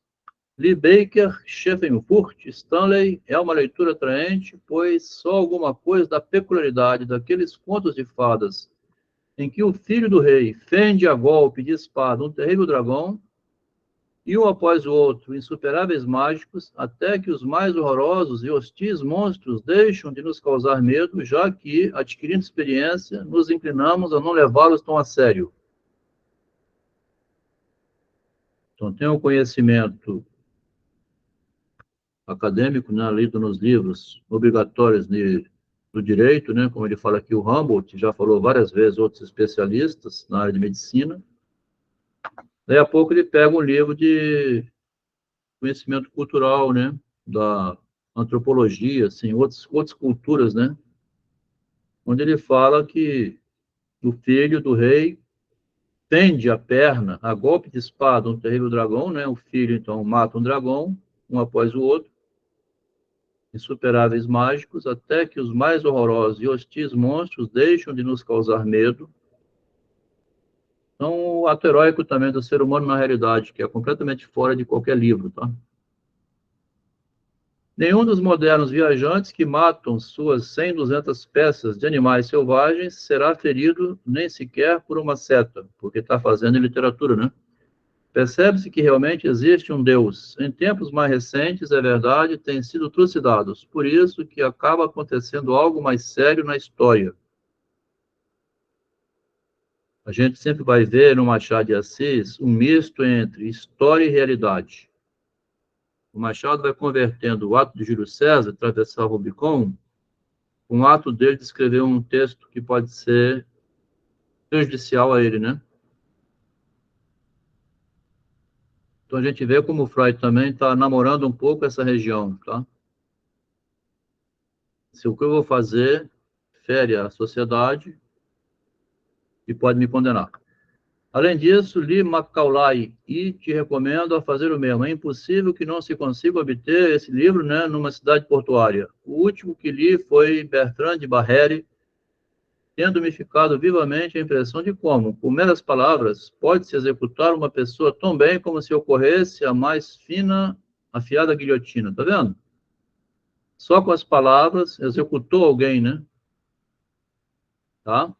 Lee Baker, Scheffenfurt, Stanley é uma leitura atraente, pois só alguma coisa da peculiaridade daqueles contos de fadas em que o filho do rei fende a golpe de espada um terrível dragão, e um após o outro, insuperáveis mágicos, até que os mais horrorosos e hostis monstros deixam de nos causar medo, já que, adquirindo experiência, nos inclinamos a não levá-los tão a sério. Então, tem o conhecimento acadêmico, né, lido nos livros obrigatórios do direito, né, como ele fala aqui, o Humboldt, já falou várias vezes, outros especialistas na área de medicina. Daí a pouco ele pega um livro de conhecimento cultural, né, da antropologia, assim, outras culturas, né, onde ele fala que o filho do rei tende a perna a golpe de espada um terrível dragão, né, o filho, então, mata um dragão, um após o outro, insuperáveis mágicos, até que os mais horrorosos e hostis monstros deixam de nos causar medo. Então, o ato heróico também do ser humano na realidade, que é completamente fora de qualquer livro, tá? Nenhum dos modernos viajantes que matam suas 100, 200 peças de animais selvagens será ferido nem sequer por uma seta, porque está fazendo literatura, né? Percebe-se que realmente existe um Deus. Em tempos mais recentes, é verdade, têm sido trucidados. Por isso que acaba acontecendo algo mais sério na história. A gente sempre vai ver no Machado de Assis um misto entre história e realidade. O Machado vai convertendo o ato de Júlio César, atravessar o Rubicon, com o ato dele de escrever um texto que pode ser prejudicial a ele, né? Então a gente vê como o Freud também está namorando um pouco essa região, tá? Se o que eu vou fazer fere a sociedade e pode me condenar. Além disso, li Macaulay e te recomendo a fazer o mesmo. É impossível que não se consiga obter esse livro, né, numa cidade portuária. O último que li foi Bertrand de Barrère, tendo-me ficado vivamente a impressão de como, por meras palavras, pode-se executar uma pessoa tão bem como se ocorresse a mais fina, afiada guilhotina. Tá vendo? Só com as palavras executou alguém, né? Tá?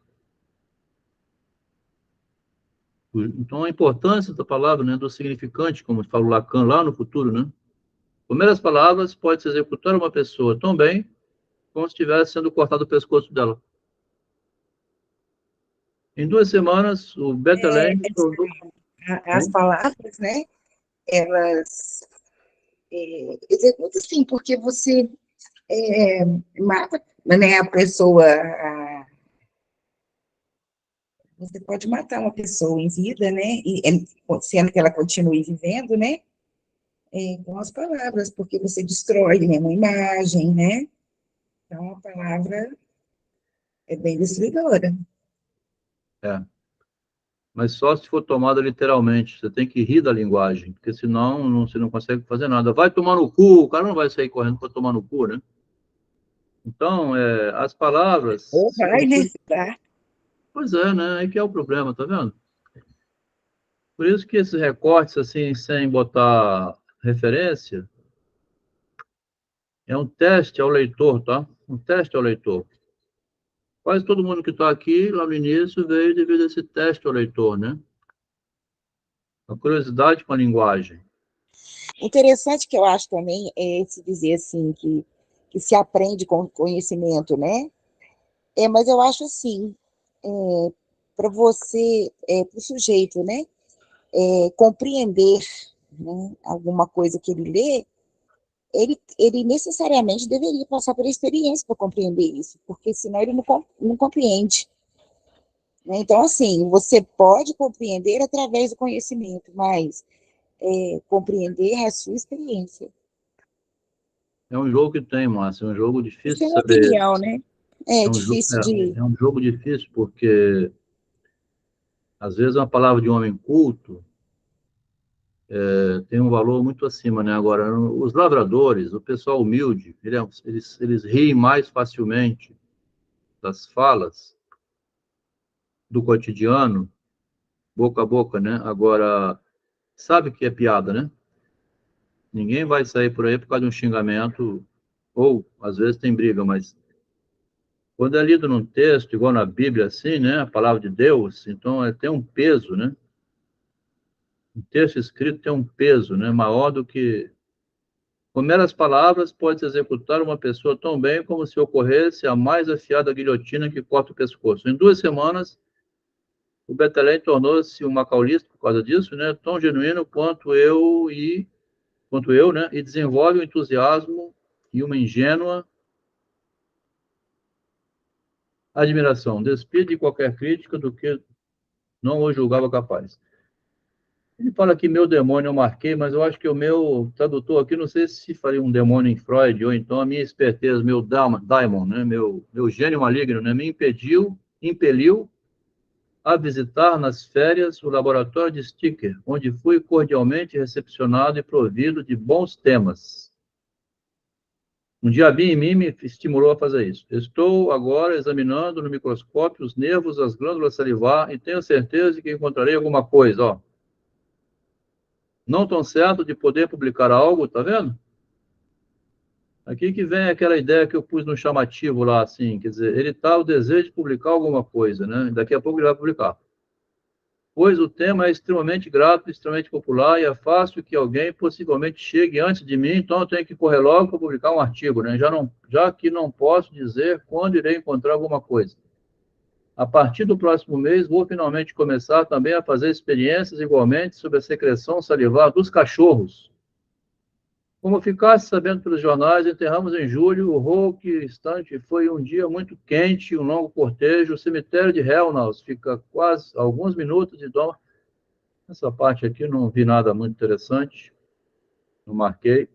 Então, a importância da palavra, né, do significante, como fala o Lacan lá no futuro, né? Com meras palavras, pode-se executar uma pessoa tão bem como se estivesse sendo cortado o pescoço dela. Em 2 semanas, o É, Bethlehem... as palavras, né, elas executam sim, porque você é, mata, né, a pessoa, você pode matar uma pessoa em vida, né, sendo que ela continue vivendo, né, com as palavras, porque você destrói, né, uma imagem, né, então a palavra é bem destruidora. É, mas só se for tomada literalmente. Você tem que rir da linguagem, porque senão você não consegue fazer nada. Vai tomar no cu, o cara não vai sair correndo para tomar no cu, né? Então, as palavras... Ou vai, né, tá? Pois é, né? Aí que é o problema, tá vendo? Por isso que esses recortes, assim, sem botar referência, é um teste ao leitor, tá? Um teste ao leitor. Quase todo mundo que está aqui, lá no início, veio devido a esse teste ao leitor, né? A curiosidade com a linguagem. Interessante que eu acho também é se dizer assim que se aprende com conhecimento, né? Mas eu acho assim, para você, para o sujeito, né, compreender, né, alguma coisa que ele lê, ele necessariamente deveria passar por experiência para compreender isso, porque senão ele não compreende. Né? Então, assim, você pode compreender através do conhecimento, mas compreender é a sua experiência. É um jogo que tem, Márcio, é um jogo difícil Isso é de uma saber. opinião, né? É difícil de. É um jogo difícil porque, às vezes, uma palavra de um homem culto tem um valor muito acima, né? Agora, os lavradores, o pessoal humilde, eles riem mais facilmente das falas do cotidiano, boca a boca, né? Agora, sabe que é piada, né? Ninguém vai sair por aí por causa de um xingamento, ou às vezes tem briga, mas quando é lido num texto, igual na Bíblia, assim, né? A palavra de Deus, então tem um peso, né? Um texto escrito tem um peso, né? Maior do que. Com meras palavras, pode executar uma pessoa tão bem como se ocorresse a mais afiada guilhotina que corta o pescoço. Em 2 semanas, o Bethlehem tornou-se um macaulista por causa disso, né? Tão genuíno quanto eu e quanto eu, né? E desenvolve um entusiasmo e uma ingênua admiração. Despide de qualquer crítica do que não o julgava capaz. Ele fala que meu demônio eu marquei, mas eu acho que o meu tradutor aqui, não sei se faria um demônio em Freud, ou então a minha esperteza, meu daimon, né? Meu gênio maligno, né? Me impeliu a visitar nas férias o laboratório de Sticker, onde fui cordialmente recepcionado e provido de bons temas. Um diabinho em mim me estimulou a fazer isso. Estou agora examinando no microscópio os nervos, as glândulas salivar e tenho certeza de que encontrarei alguma coisa. Ó. Não tão certo de poder publicar algo, tá vendo? Aqui que vem aquela ideia que eu pus no chamativo lá, assim, quer dizer, ele tá o desejo de publicar alguma coisa, né? Daqui a pouco ele vai publicar. Pois o tema é extremamente grato, extremamente popular e é fácil que alguém possivelmente chegue antes de mim, então eu tenho que correr logo para publicar um artigo, né? Já que não posso dizer quando irei encontrar alguma coisa. A partir do próximo mês, vou finalmente começar também a fazer experiências igualmente sobre a secreção salivar dos cachorros. Como ficasse sabendo pelos jornais, enterramos em julho o Roque Estante. Foi um dia muito quente, um longo cortejo. O cemitério de Helnaus fica quase alguns minutos de Dom. Essa parte aqui não vi nada muito interessante, não marquei.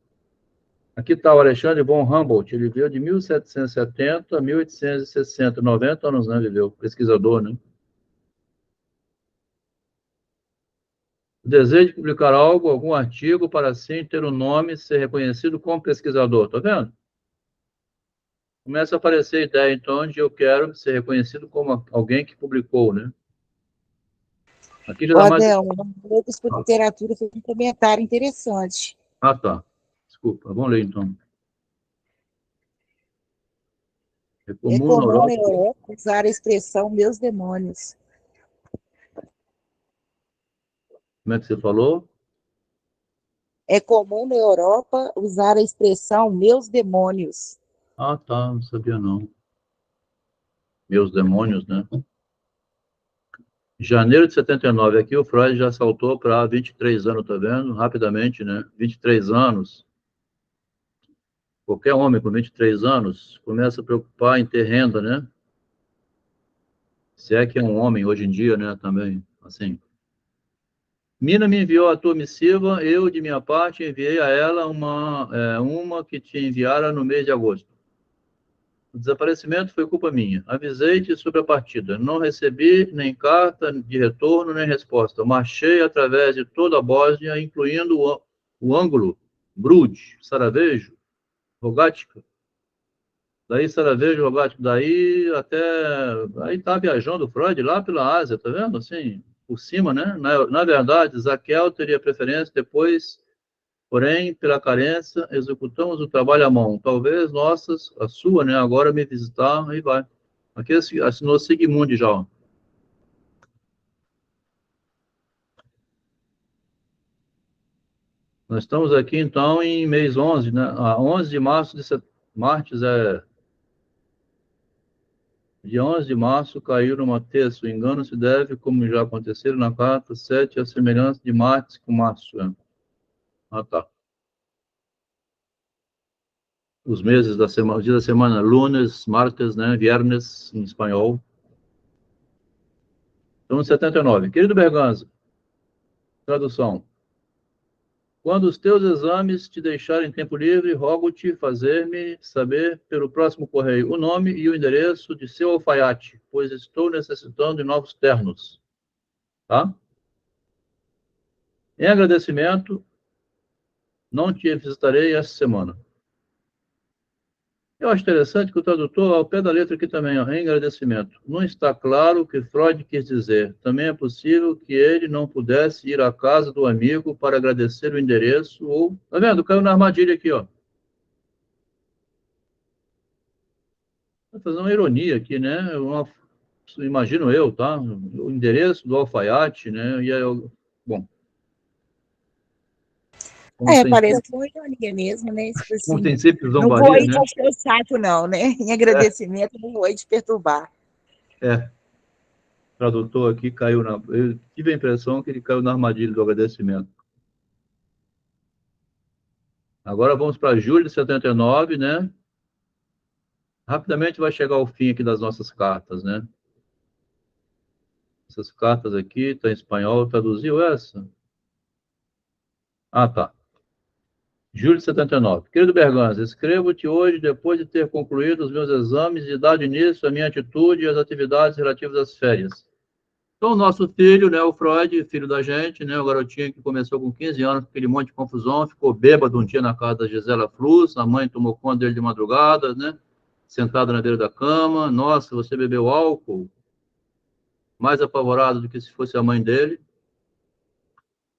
Aqui está o Alexandre von Humboldt, ele viveu de 1770 a 1860, 90 anos, né, ele viveu, pesquisador, né? O desejo de publicar algo, algum artigo, para assim ter um nome e ser reconhecido como pesquisador, tá vendo? Começa a aparecer a ideia, então, de eu quero ser reconhecido como alguém que publicou, né? Aqui já Ô, dá mais... Adel, Loucos por Literatura fez um comentário interessante. Ah, tá. Desculpa, vamos ler, então. É É comum na comum na Europa... Europa usar a expressão meus demônios. Como é que você falou? É comum na Europa usar a expressão meus demônios. Ah, tá, não sabia não. Meus demônios, né? Janeiro de 79, aqui o Freud já saltou para 23 anos, tá vendo? Rapidamente, né? 23 anos. Qualquer homem com 23 anos começa a preocupar em ter renda, né? Se é que é um homem hoje em dia, né? Também, assim. Mina me enviou a tua missiva, eu, de minha parte, enviei a ela uma que te enviara no mês de agosto. O desaparecimento foi culpa minha. Avisei-te sobre a partida. Não recebi nem carta de retorno, nem resposta. Marchei através de toda a Bósnia, incluindo o ângulo, Brud, Sarajevo, Rogática. Daí Sarajevo, Rogática, daí até... Aí tá viajando o Freud lá pela Ásia, tá vendo? Assim, por cima, né? Na verdade, Zaquel teria preferência depois, porém, pela carência, executamos o trabalho à mão. Talvez a sua, né? Agora me visitar, aí vai. Aqui assinou Sigmund já. Ó. Nós estamos aqui, então, em mês 11, né? 11 de março, Martes é... Dia 11 de março caiu numa terça. O engano se deve, como já aconteceu na carta 7, a semelhança de Martes com Março. Né? Ah, tá. Os meses da semana, os dias da semana, lunes, martes, né? Viernes, em espanhol. Então, 79. Querido Berganza, tradução. Quando os teus exames te deixarem tempo livre, rogo-te fazer-me saber pelo próximo correio o nome e o endereço de seu alfaiate, pois estou necessitando de novos ternos. Tá? Em agradecimento, não te visitarei esta semana. Eu acho interessante que o tradutor, ao pé da letra aqui também, ó, em agradecimento. Não está claro o que Freud quis dizer. Também é possível que ele não pudesse ir à casa do amigo para agradecer o endereço ou... Tá vendo? Caiu na armadilha aqui, ó. Vou fazer uma ironia aqui, né? Imagino eu, tá? O endereço do alfaiate, né? E aí eu... Bom, como tem, Parece que foi ironia mesmo, né? Tipo como assim, tem sempre não vou zombaria, aí né? te encher o saco, não, né? Em agradecimento, não vou aí te perturbar. É, o tradutor aqui caiu na... Eu tive a impressão que ele caiu na armadilha do agradecimento. Agora vamos para julho de 79, né? Rapidamente vai chegar ao fim aqui das nossas cartas, né? Essas cartas aqui, está em espanhol, traduziu essa? Ah, tá. Julho de 79. Querido Berganza, escrevo-te hoje depois de ter concluído os meus exames e dado início à minha atitude e às atividades relativas às férias. Então, o nosso filho, né, o Freud, filho da gente, né, o garotinho que começou com 15 anos, com aquele monte de confusão, ficou bêbado um dia na casa da Gisela Flus, a mãe tomou conta dele de madrugada, né, sentado na beira da cama, nossa, você bebeu álcool? Mais apavorado do que se fosse a mãe dele.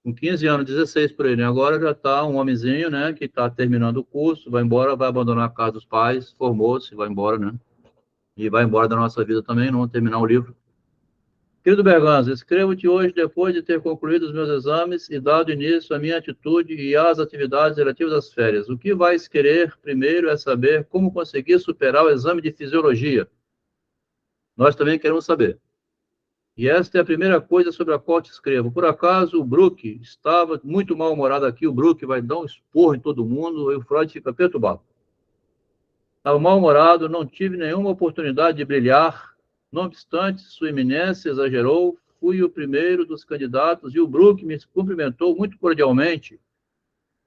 Com 15 anos, 16 por aí, né? Agora já está um homenzinho, né, que está terminando o curso, vai embora, vai abandonar a casa dos pais, formou-se, vai embora, né? E vai embora da nossa vida também, não terminar o livro. Querido Berganza, escrevo-te hoje depois de ter concluído os meus exames e dado início à minha atitude e às atividades relativas às férias. O que vais querer primeiro é saber como conseguir superar o exame de fisiologia. Nós também queremos saber. E esta é a primeira coisa sobre a qual te escrevo. Por acaso, o Brook estava muito mal-humorado aqui, o Brook vai dar um esporro em todo mundo, e o Freud fica perturbado. Estava mal-humorado, não tive nenhuma oportunidade de brilhar, não obstante, sua eminência exagerou, fui o primeiro dos candidatos, e o Brook me cumprimentou muito cordialmente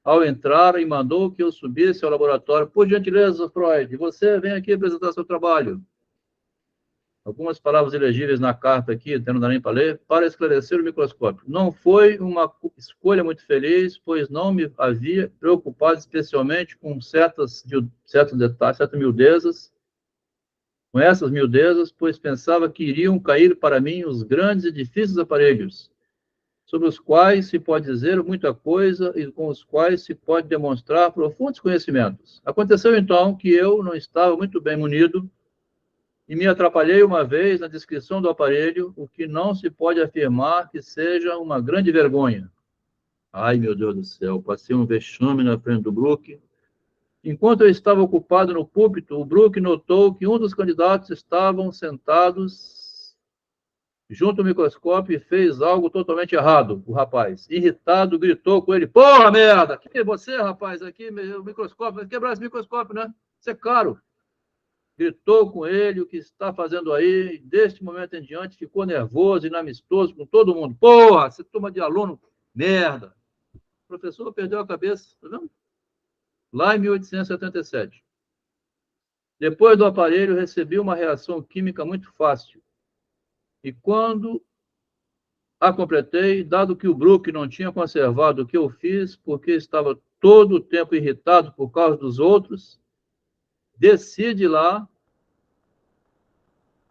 ao entrar e mandou que eu subisse ao laboratório. Por gentileza, Freud, você vem aqui apresentar seu trabalho. Algumas palavras elegíveis na carta aqui, não dá nem para ler, para esclarecer o microscópio. Não foi uma escolha muito feliz, pois não me havia preocupado especialmente com certos detalhes, certas miudezas, com essas miudezas, pois pensava que iriam cair para mim os grandes e difíceis aparelhos, sobre os quais se pode dizer muita coisa e com os quais se pode demonstrar profundos conhecimentos. Aconteceu então que eu não estava muito bem munido e me atrapalhei uma vez na descrição do aparelho, o que não se pode afirmar que seja uma grande vergonha. Ai, meu Deus do céu, passei um vexame na frente do Brook. Enquanto eu estava ocupado no púlpito, o Brook notou que um dos candidatos estavam sentados junto ao microscópio e fez algo totalmente errado, o rapaz. Irritado, gritou com ele, porra, merda! Que é você, rapaz, aqui, o microscópio, vai quebrar esse microscópio, né? Isso é caro. Gritou com ele o que está fazendo aí, e deste momento em diante ficou nervoso, inamistoso com todo mundo. Porra, você toma de aluno, merda. O professor perdeu a cabeça, tá vendo? Lá em 1877. Depois do aparelho, recebi uma reação química muito fácil. E quando a completei, dado que o Brook não tinha conservado o que eu fiz, porque estava todo o tempo irritado por causa dos outros, desci de lá.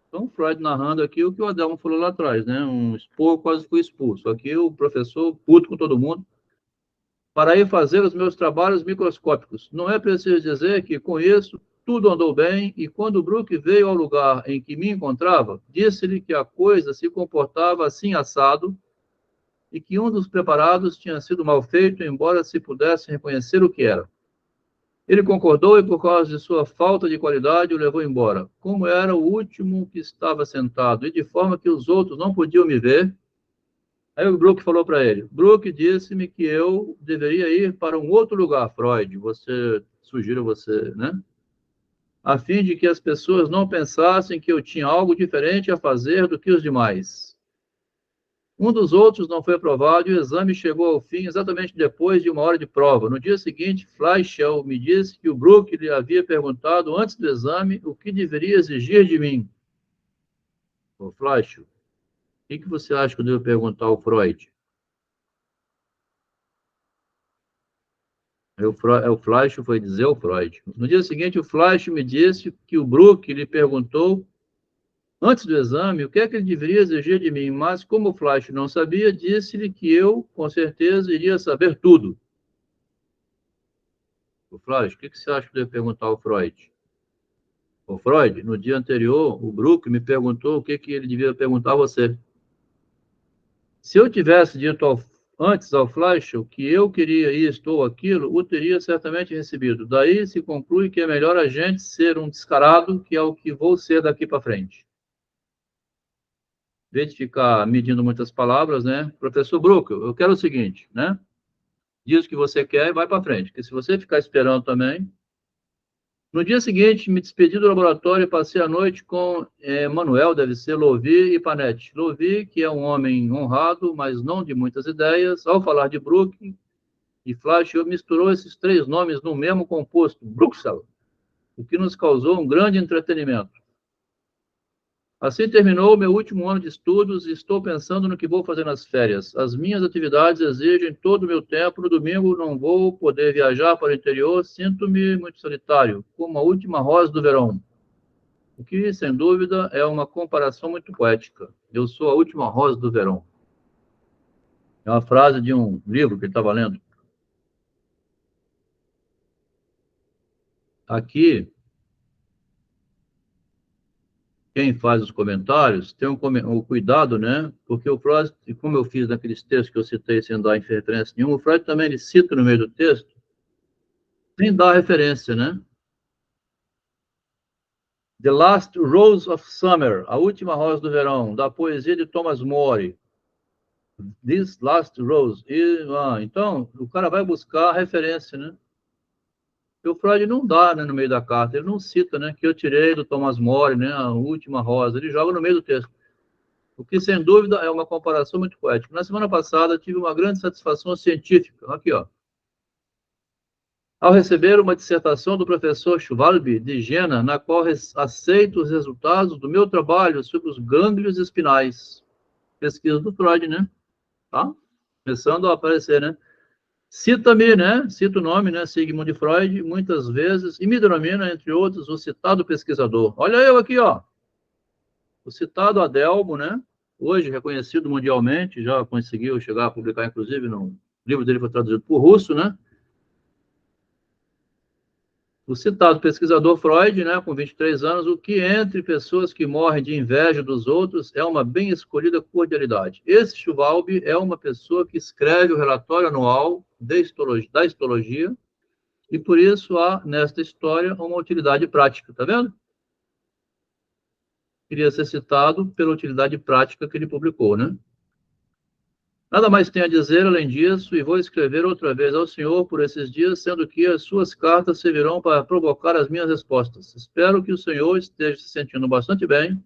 Então, Freud narrando aqui o que o Adelmo falou lá atrás, né? Um expor quase foi expulso. Aqui o professor, puto com todo mundo, para ir fazer os meus trabalhos microscópicos. Não é preciso dizer que, com isso, tudo andou bem, e quando o Brook veio ao lugar em que me encontrava, disse-lhe que a coisa se comportava assim assado, e que um dos preparados tinha sido mal feito, embora se pudesse reconhecer o que era. Ele concordou e, por causa de sua falta de qualidade, o levou embora. Como era o último que estava sentado e de forma que os outros não podiam me ver, aí o Brook falou para ele. Brook disse-me que eu deveria ir para um outro lugar, Freud. Sugiro você, né? A fim de que as pessoas não pensassem que eu tinha algo diferente a fazer do que os demais. Um dos outros não foi aprovado e o exame chegou ao fim exatamente depois de uma hora de prova. No dia seguinte, Fleischl me disse que o Brook lhe havia perguntado antes do exame o que deveria exigir de mim. Ô, Fleischl, o que você acha que eu devo perguntar ao Freud? O Fleischl foi dizer ao Freud. No dia seguinte, o Fleischl me disse que o Brook lhe perguntou antes do exame, o que é que ele deveria exigir de mim? Mas, como o Fleischl não sabia, disse-lhe que eu, com certeza, iria saber tudo. O Freud, o que você acha que eu devo perguntar ao Freud? O Freud, no dia anterior, o Brook me perguntou o que ele devia perguntar a você. Se eu tivesse dito antes ao Fleischl que eu queria isto ou aquilo, o teria certamente recebido. Daí se conclui que é melhor a gente ser um descarado, que é o que vou ser daqui para frente. Em vez de ficar medindo muitas palavras, né? Professor Brook, eu quero o seguinte, né? diz o que você quer e vai para frente. Porque se você ficar esperando também... No dia seguinte, me despedi do laboratório e passei a noite com Manuel, deve ser, Louvi e Panetti. Louvi, que é um homem honrado, mas não de muitas ideias, ao falar de Brook e Flash, misturou esses três nomes no mesmo composto, Bruxelles, o que nos causou um grande entretenimento. Assim terminou o meu último ano de estudos e estou pensando no que vou fazer nas férias. As minhas atividades exigem todo o meu tempo. No domingo não vou poder viajar para o interior. Sinto-me muito solitário, como a última rosa do verão. O que, sem dúvida, é uma comparação muito poética. Eu sou a última rosa do verão. É uma frase de um livro que ele estava lendo. Aqui, quem faz os comentários tem um cuidado, né? Porque o Freud, como eu fiz naqueles textos que eu citei sem dar referência nenhuma, o Freud também ele cita no meio do texto, sem dar referência, né? The Last Rose of Summer, A Última Rosa do Verão, da poesia de Thomas More. This Last Rose. Então, o cara vai buscar a referência, né? E o Freud não dá, né, no meio da carta, ele não cita, né, que eu tirei do Thomas More, né, a última rosa, ele joga no meio do texto. O que, sem dúvida, é uma comparação muito poética. Na semana passada, tive uma grande satisfação científica. Aqui, ó. Ao receber uma dissertação do professor Schwalbe, de Jena, na qual aceito os resultados do meu trabalho sobre os gânglios espinais. Pesquisa do Freud, né? Tá? Começando a aparecer, né? Cita-me, né? Cita o nome, né? Sigmund Freud, muitas vezes, e me denomina, entre outros, o citado pesquisador. Olha eu aqui, ó. O citado Adelmo, né? Hoje reconhecido mundialmente, já conseguiu chegar a publicar, inclusive, no livro dele foi traduzido por russo, né? O citado pesquisador Freud, né, com 23 anos, o que entre pessoas que morrem de inveja dos outros é uma bem escolhida cordialidade. Esse Schwalbe é uma pessoa que escreve o relatório anual da histologia e, por isso, há nesta história uma utilidade prática, tá vendo? Queria ser citado pela utilidade prática que ele publicou, né? Nada mais tenho a dizer além disso, e vou escrever outra vez ao senhor por esses dias, sendo que as suas cartas servirão para provocar as minhas respostas. Espero que o senhor esteja se sentindo bastante bem.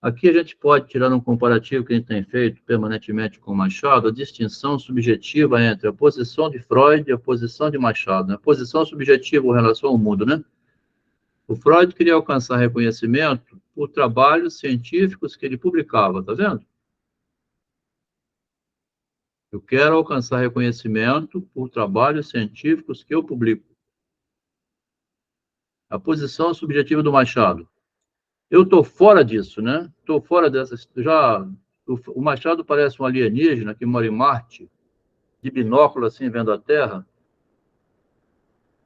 Aqui a gente pode tirar um comparativo que a gente tem feito permanentemente com Machado, a distinção subjetiva entre a posição de Freud e a posição de Machado, né? A posição subjetiva em relação ao mundo, né? O Freud queria alcançar reconhecimento por trabalhos científicos que ele publicava, tá vendo? Eu quero alcançar reconhecimento por trabalhos científicos que eu publico. A posição subjetiva do Machado. Eu estou fora disso, né? Estou fora dessa... O Machado parece um alienígena que mora em Marte, de binóculo, assim, vendo a Terra.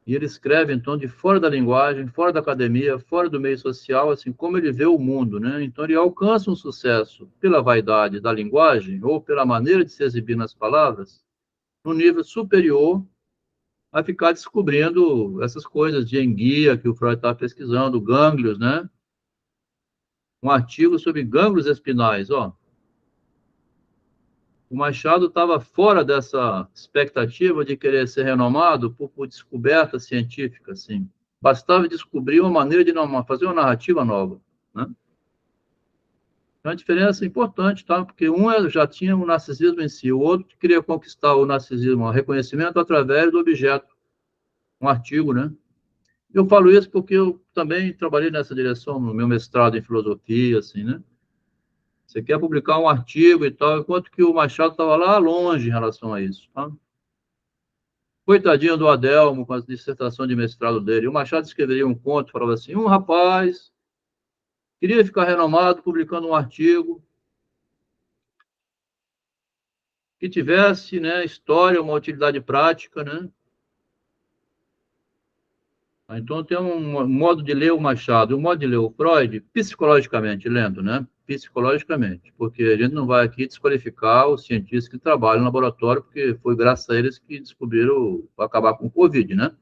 E ele escreve, então, de fora da linguagem, fora da academia, fora do meio social, assim, como ele vê o mundo, né? Então, ele alcança um sucesso pela vaidade da linguagem ou pela maneira de se exibir nas palavras, num nível superior a ficar descobrindo essas coisas de enguia que o Freud está pesquisando, gânglios, né? Um artigo sobre gânglios espinais, ó. O Machado estava fora dessa expectativa de querer ser renomado por descoberta científica, assim. Bastava descobrir uma maneira de fazer uma narrativa nova, né? É uma diferença importante, tá? Porque um já tinha o narcisismo em si, o outro queria conquistar o narcisismo, o reconhecimento através do objeto, um artigo, né? Eu falo isso porque eu também trabalhei nessa direção no meu mestrado em filosofia, assim, né? Você quer publicar um artigo e tal, enquanto que o Machado estava lá longe em relação a isso, tá? Coitadinho do Adelmo com a dissertação de mestrado dele. O Machado escreveria um conto, falava assim, um rapaz queria ficar renomado publicando um artigo que tivesse, né, história, uma utilidade prática, né? Então, tem um modo de ler o Machado, um modo de ler o Freud, psicologicamente, lendo, né? Psicologicamente, porque a gente não vai aqui desqualificar os cientistas que trabalham no laboratório, porque foi graças a eles que descobriram acabar com o Covid, né?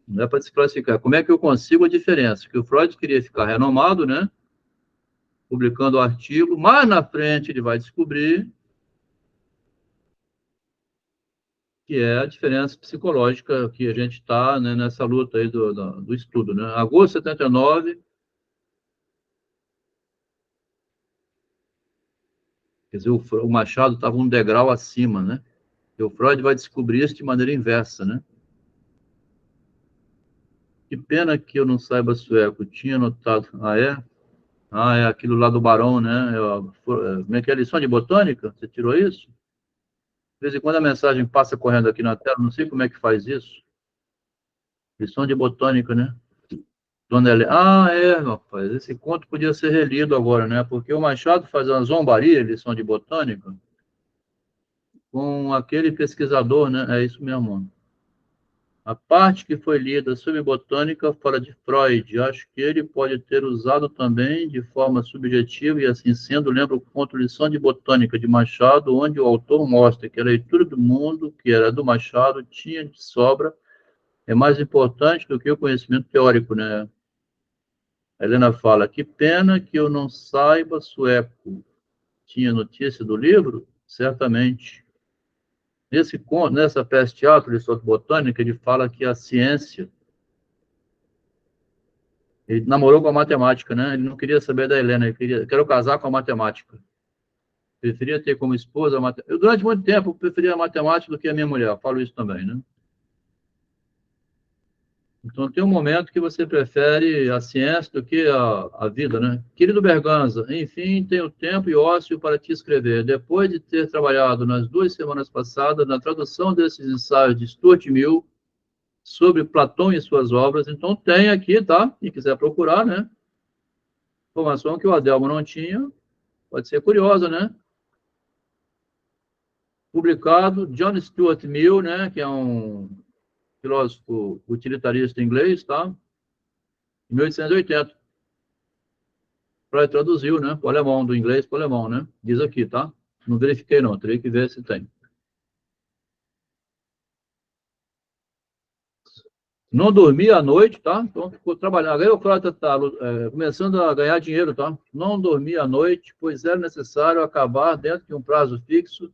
Não é para desclassificar. Como é que eu consigo a diferença? Que o Freud queria ficar renomado, né? Publicando o artigo, mais na frente ele vai descobrir que é a diferença psicológica que a gente está, né, nessa luta aí do estudo, né? Agosto de 79, quer dizer, o Machado estava um degrau acima, né? E o Freud vai descobrir isso de maneira inversa, né? Que pena que eu não saiba sueco. Tinha notado. Ah, é? Ah, é aquilo lá do Barão, né? Como é que é? Lição de botânica? Você tirou isso? De vez em quando a mensagem passa correndo aqui na tela, não sei como é que faz isso. Lição de botânica, né? Dona Helena. Ah, é, rapaz. Esse conto podia ser relido agora, né? Porque o Machado faz uma zombaria, lição de botânica, com aquele pesquisador, né? É isso mesmo. A parte que foi lida sobre botânica fala de Freud. Acho que ele pode ter usado também de forma subjetiva, e assim sendo, lembra o conto Lição de Botânica de Machado, onde o autor mostra que a leitura do mundo, que era do Machado, tinha de sobra, é mais importante do que o conhecimento teórico, né? A Helena fala, que pena que eu não saiba sueco. Tinha notícia do livro? Certamente. Nesse conto, nessa peça de teatro, Lição de Botânica, ele fala que a ciência. Ele namorou com a matemática, né? Ele não queria saber da Helena, ele quero casar com a matemática. Preferia ter como esposa a matemática. Eu, durante muito tempo, preferia a matemática do que a minha mulher. Eu falo isso também, né? Então, tem um momento que você prefere a ciência do que a vida, né? Querido Berganza, enfim, tenho tempo e ócio para te escrever. Depois de ter trabalhado nas 2 semanas passadas na tradução desses ensaios de Stuart Mill sobre Platão e suas obras, então tem aqui, tá? Quem quiser procurar, né? Informação que o Adelmo não tinha, pode ser curiosa, né? Publicado, John Stuart Mill, né, que é um filósofo utilitarista inglês, tá? Em 1880. Freud traduziu, né, para o alemão, do inglês para o alemão, né? Diz aqui, tá? Não verifiquei, não, teria que ver se tem. Não dormi à noite, tá? Então ficou trabalhando. Aí o Freud está começando a ganhar dinheiro, tá? Não dormi à noite, pois era necessário acabar dentro de um prazo fixo.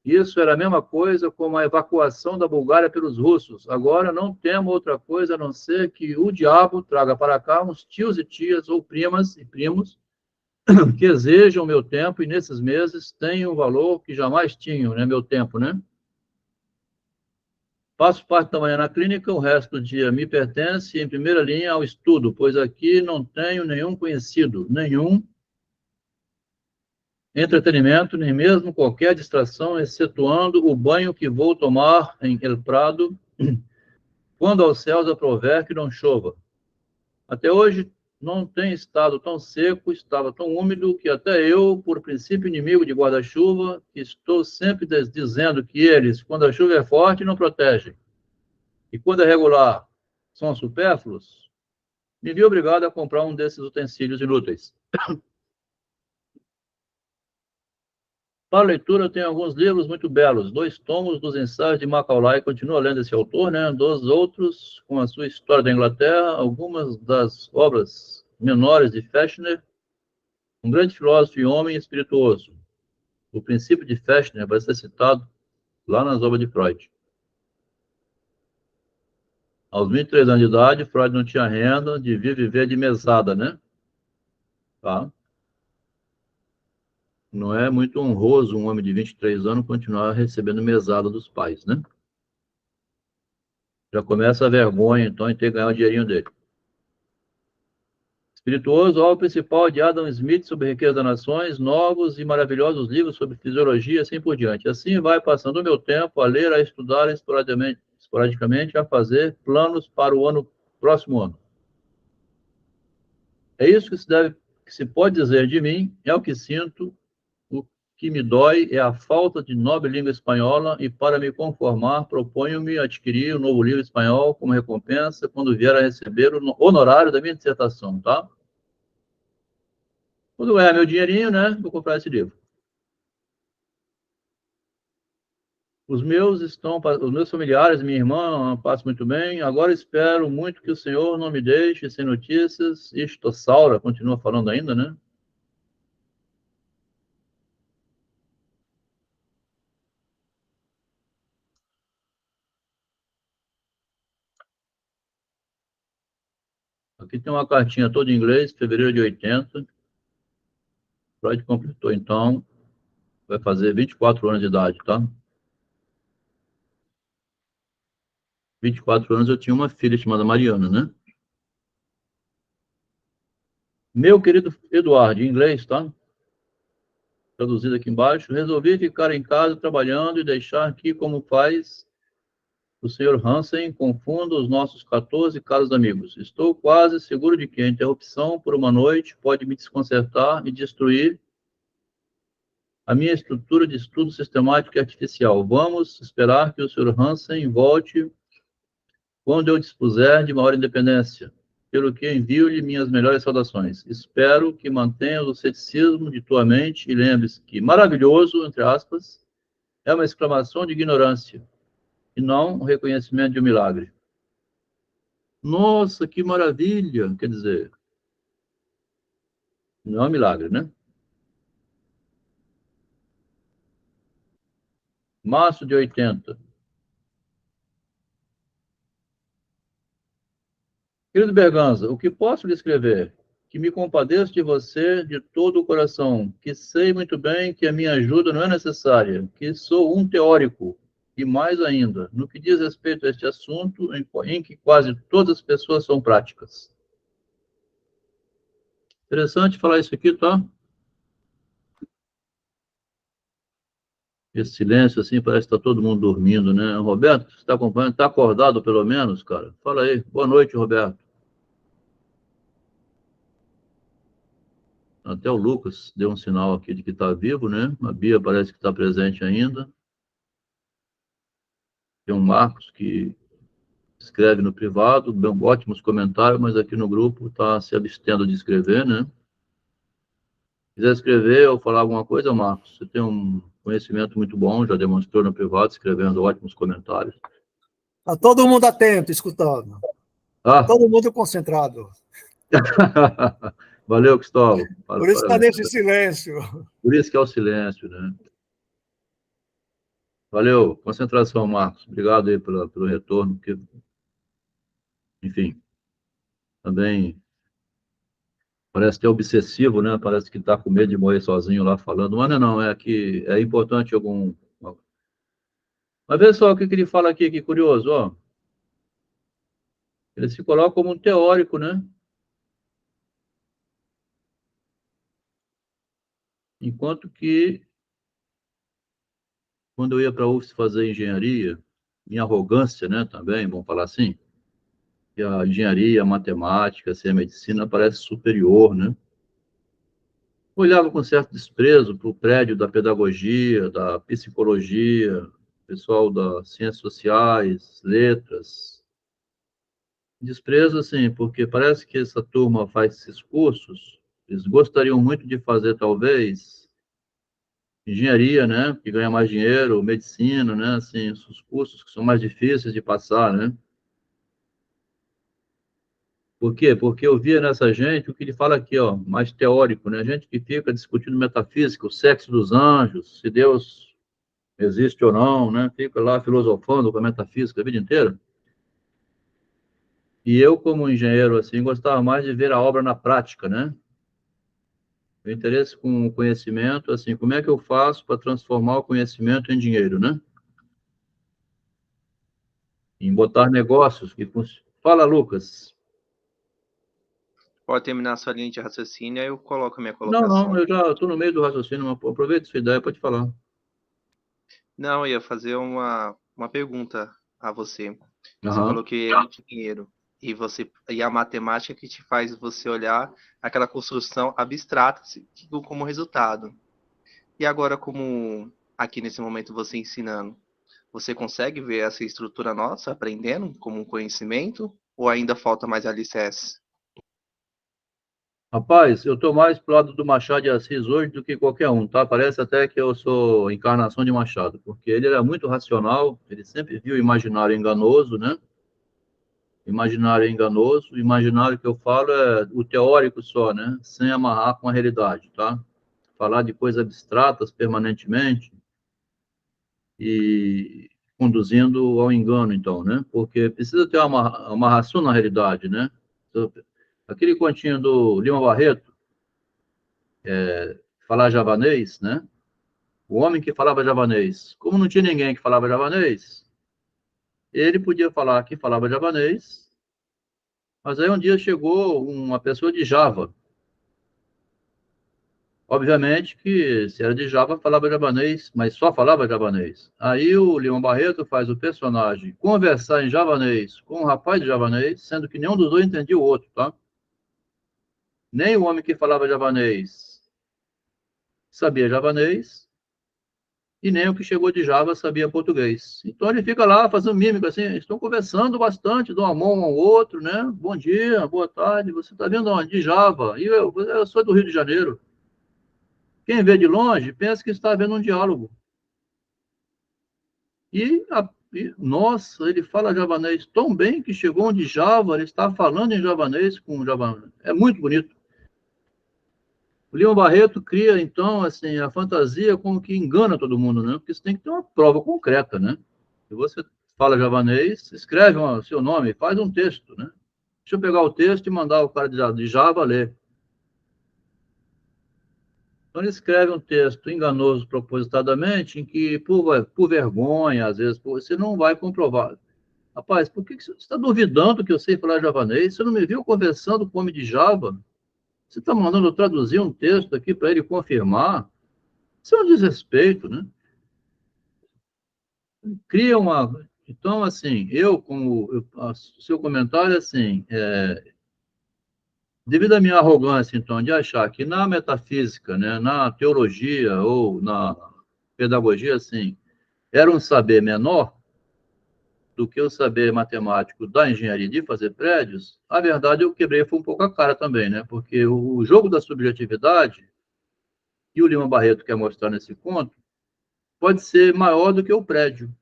Isso era a mesma coisa como a evacuação da Bulgária pelos russos. Agora não temo outra coisa a não ser que o diabo traga para cá uns tios e tias ou primas e primos que exejam meu tempo e nesses meses tenham o valor que jamais tinham, né? Meu tempo, né? Passo parte da manhã na clínica, o resto do dia me pertence em primeira linha ao estudo, pois aqui não tenho nenhum conhecido, nenhum entretenimento, nem mesmo qualquer distração, excetuando o banho que vou tomar em El Prado, quando aos céus aprover que não chova. Até hoje não tem estado tão seco, estava tão úmido, que até eu, por princípio inimigo de guarda-chuva, estou sempre dizendo que eles, quando a chuva é forte, não protegem, e quando é regular, são supérfluos, me vi obrigado a comprar um desses utensílios inúteis. Para leitura, eu tenho alguns livros muito belos, 2 tomos dos ensaios de Macaulay, continuo lendo esse autor, né? Dos outros, com a sua história da Inglaterra, algumas das obras menores de Fechner, um grande filósofo e homem espirituoso. O princípio de Fechner vai ser citado lá nas obras de Freud. Aos 23 anos de idade, Freud não tinha renda, devia viver de mesada, né? Tá? Não é muito honroso um homem de 23 anos continuar recebendo mesada dos pais, né? Já começa a vergonha, então, em ter que ganhar o dinheirinho dele. Espirituoso, obra principal de Adam Smith sobre a riqueza das nações, novos e maravilhosos livros sobre fisiologia, assim por diante. Assim vai passando o meu tempo a ler, a estudar esporadicamente, a fazer planos para o próximo ano. É isso que se pode dizer de mim, é o que sinto, o que me dói é a falta de nobre língua espanhola e para me conformar proponho-me adquirir um novo livro espanhol como recompensa quando vier a receber o honorário da minha dissertação, tá? Quando ganhar meu dinheirinho, né, vou comprar esse livro. Os meus familiares, minha irmã, passam muito bem. Agora espero muito que o Senhor não me deixe sem notícias. Isto, Saura, continua falando ainda, né? Aqui tem uma cartinha toda em inglês, fevereiro de 80. Freud completou, então, vai fazer 24 anos de idade, tá? 24 anos eu tinha uma filha chamada Mariana, né? Meu querido Eduardo, em inglês, tá? Traduzido aqui embaixo. Resolvi ficar em casa trabalhando e deixar aqui como faz o senhor Hansen, confunda os nossos 14 caros amigos. Estou quase seguro de que a interrupção por uma noite pode me desconcertar e destruir a minha estrutura de estudo sistemático e artificial. Vamos esperar que o senhor Hansen volte quando eu dispuser de maior independência, pelo que envio-lhe minhas melhores saudações. Espero que mantenhas o ceticismo de tua mente e lembre-se que maravilhoso, entre aspas, é uma exclamação de ignorância e não um reconhecimento de um milagre. Nossa, que maravilha! Quer dizer, não é um milagre, né? Março de 80. Querido Berganza, o que posso lhe escrever? Que me compadeço de você de todo o coração, que sei muito bem que a minha ajuda não é necessária, que sou um teórico, e mais ainda, no que diz respeito a este assunto, em que quase todas as pessoas são práticas. Interessante falar isso aqui, tá? Esse silêncio, assim, parece que está todo mundo dormindo, né? Roberto, você está acompanhando? Está acordado, pelo menos, cara? Fala aí. Boa noite, Roberto. Até o Lucas deu um sinal aqui de que está vivo, né? A Bia parece que está presente ainda. Tem um Marcos que escreve no privado, ótimos comentários, mas aqui no grupo está se abstendo de escrever, né? Se quiser escrever ou falar alguma coisa, Marcos, você tem um conhecimento muito bom, já demonstrou no privado, escrevendo ótimos comentários. Está todo mundo atento, escutando. Ah! Todo mundo concentrado. Valeu, Cristóvão. Por isso está nesse silêncio. Por isso que é o silêncio, né? Valeu, concentração, Marcos. Obrigado aí pelo retorno, porque, enfim, também parece que é obsessivo, né? Parece que está com medo de morrer sozinho lá falando. Mas não, é que é importante algum. Mas vê só o que ele fala aqui, que curioso, ó. Ele se coloca como um teórico, né? Enquanto que, quando eu ia para a UFS fazer engenharia, minha arrogância, né, também, vamos falar assim, que a engenharia, a matemática, assim, a medicina parece superior, né? Olhava com certo desprezo para o prédio da pedagogia, da psicologia, pessoal das ciências sociais, letras. Desprezo, assim, porque parece que essa turma faz esses cursos, eles gostariam muito de fazer, talvez, engenharia, né, que ganha mais dinheiro, medicina, né, assim, os cursos que são mais difíceis de passar, né. Por quê? Porque eu via nessa gente o que ele fala aqui, ó, mais teórico, né, gente que fica discutindo metafísica, o sexo dos anjos, se Deus existe ou não, né, fica lá filosofando com a metafísica a vida inteira. E eu, como engenheiro, assim, gostava mais de ver a obra na prática, né, o interesse com o conhecimento, assim, como é que eu faço para transformar o conhecimento em dinheiro, né? Em botar negócios que funcionam. Fala, Lucas. Pode terminar sua linha de raciocínio, aí eu coloco a minha Não, colocação. eu já estou no meio do raciocínio, mas aproveita sua ideia para te falar. Não, eu ia fazer uma pergunta a você. Você Aham. falou que é engenheiro e a matemática que te faz você olhar aquela construção abstrata como resultado. E agora, como aqui nesse momento você ensinando, você consegue ver essa estrutura nossa aprendendo como um conhecimento ou ainda falta mais alicerce? Rapaz, eu estou mais pro lado do Machado de Assis hoje do que qualquer um, tá? Parece até que eu sou encarnação de Machado, porque ele era muito racional, ele sempre viu o imaginário enganoso, né? Imaginário enganoso, imaginário que eu falo é o teórico só, né? Sem amarrar com a realidade, tá? Falar de coisas abstratas permanentemente e conduzindo ao engano, então, né? Porque precisa ter uma amarração na realidade, né? Aquele continho do Lima Barreto, falar javanês, né? O homem que falava javanês. Como não tinha ninguém que falava javanês, ele podia falar que falava javanês, mas aí um dia chegou uma pessoa de Java. Obviamente que se era de Java, falava javanês, mas só falava javanês. Aí o Leão Barreto faz o personagem conversar em javanês com um rapaz de javanês, sendo que nenhum dos dois entendia o outro, tá? Nem o homem que falava javanês sabia javanês, e nem o que chegou de Java sabia português. Então ele fica lá fazendo mímica, assim, estão conversando bastante, dão a mão um ao outro, né? Bom dia, boa tarde, você está vindo onde? De Java. E eu sou do Rio de Janeiro. Quem vê de longe pensa que está vendo um diálogo. Nossa, ele fala javanês tão bem que chegou onde Java, ele está falando em javanês com javanês. É muito bonito. O Leão Barreto cria, então, assim, a fantasia como que engana todo mundo, né? Porque você tem que ter uma prova concreta, né? Se você fala javanês, escreve o seu nome, faz um texto, né? Deixa eu pegar o texto e mandar o cara de Java ler. Então, ele escreve um texto enganoso propositadamente, em que, por vergonha, às vezes, você não vai comprovar. Rapaz, por que você está duvidando que eu sei falar javanês? Você não me viu conversando com o homem de Java? Você está mandando eu traduzir um texto aqui para ele confirmar? Isso é um desrespeito, né? Cria uma... Então, assim, o seu comentário, assim, devido à minha arrogância, então, de achar que na metafísica, né, na teologia ou na pedagogia, assim, era um saber menor do que o saber matemático da engenharia de fazer prédios, a verdade eu quebrei foi um pouco a cara também, né? Porque o jogo da subjetividade, que o Lima Barreto quer mostrar nesse ponto, pode ser maior do que o prédio.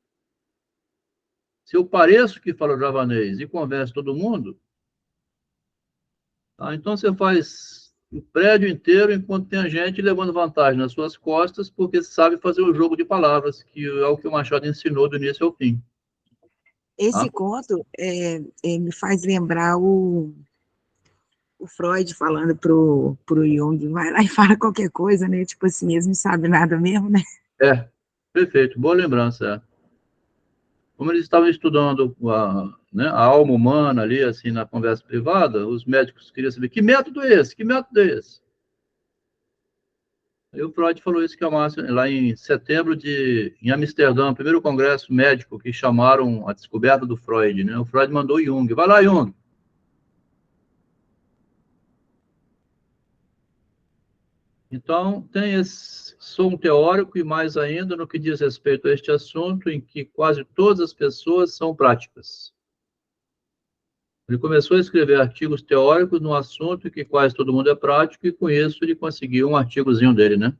Se eu pareço que falo javanês e converso todo mundo, tá? Então você faz o prédio inteiro enquanto tem a gente levando vantagem nas suas costas porque sabe fazer o jogo de palavras, que é o que o Machado ensinou do início ao fim. Esse conto me faz lembrar o Freud falando pro Jung, vai lá e fala qualquer coisa, né? Tipo assim, eles não sabem nada mesmo, né? Perfeito, boa lembrança. Como eles estavam estudando né, a alma humana ali, assim, na conversa privada, os médicos queriam saber que método é esse? Que método é esse? Aí o Freud falou isso que a Márcia, lá em setembro em Amsterdã, primeiro congresso médico que chamaram a descoberta do Freud, né? O Freud mandou Jung, vai lá, Jung. Então, sou um teórico e mais ainda no que diz respeito a este assunto, em que quase todas as pessoas são práticas. Ele começou a escrever artigos teóricos no assunto em que quase todo mundo é prático, e com isso ele conseguiu um artigozinho dele, né?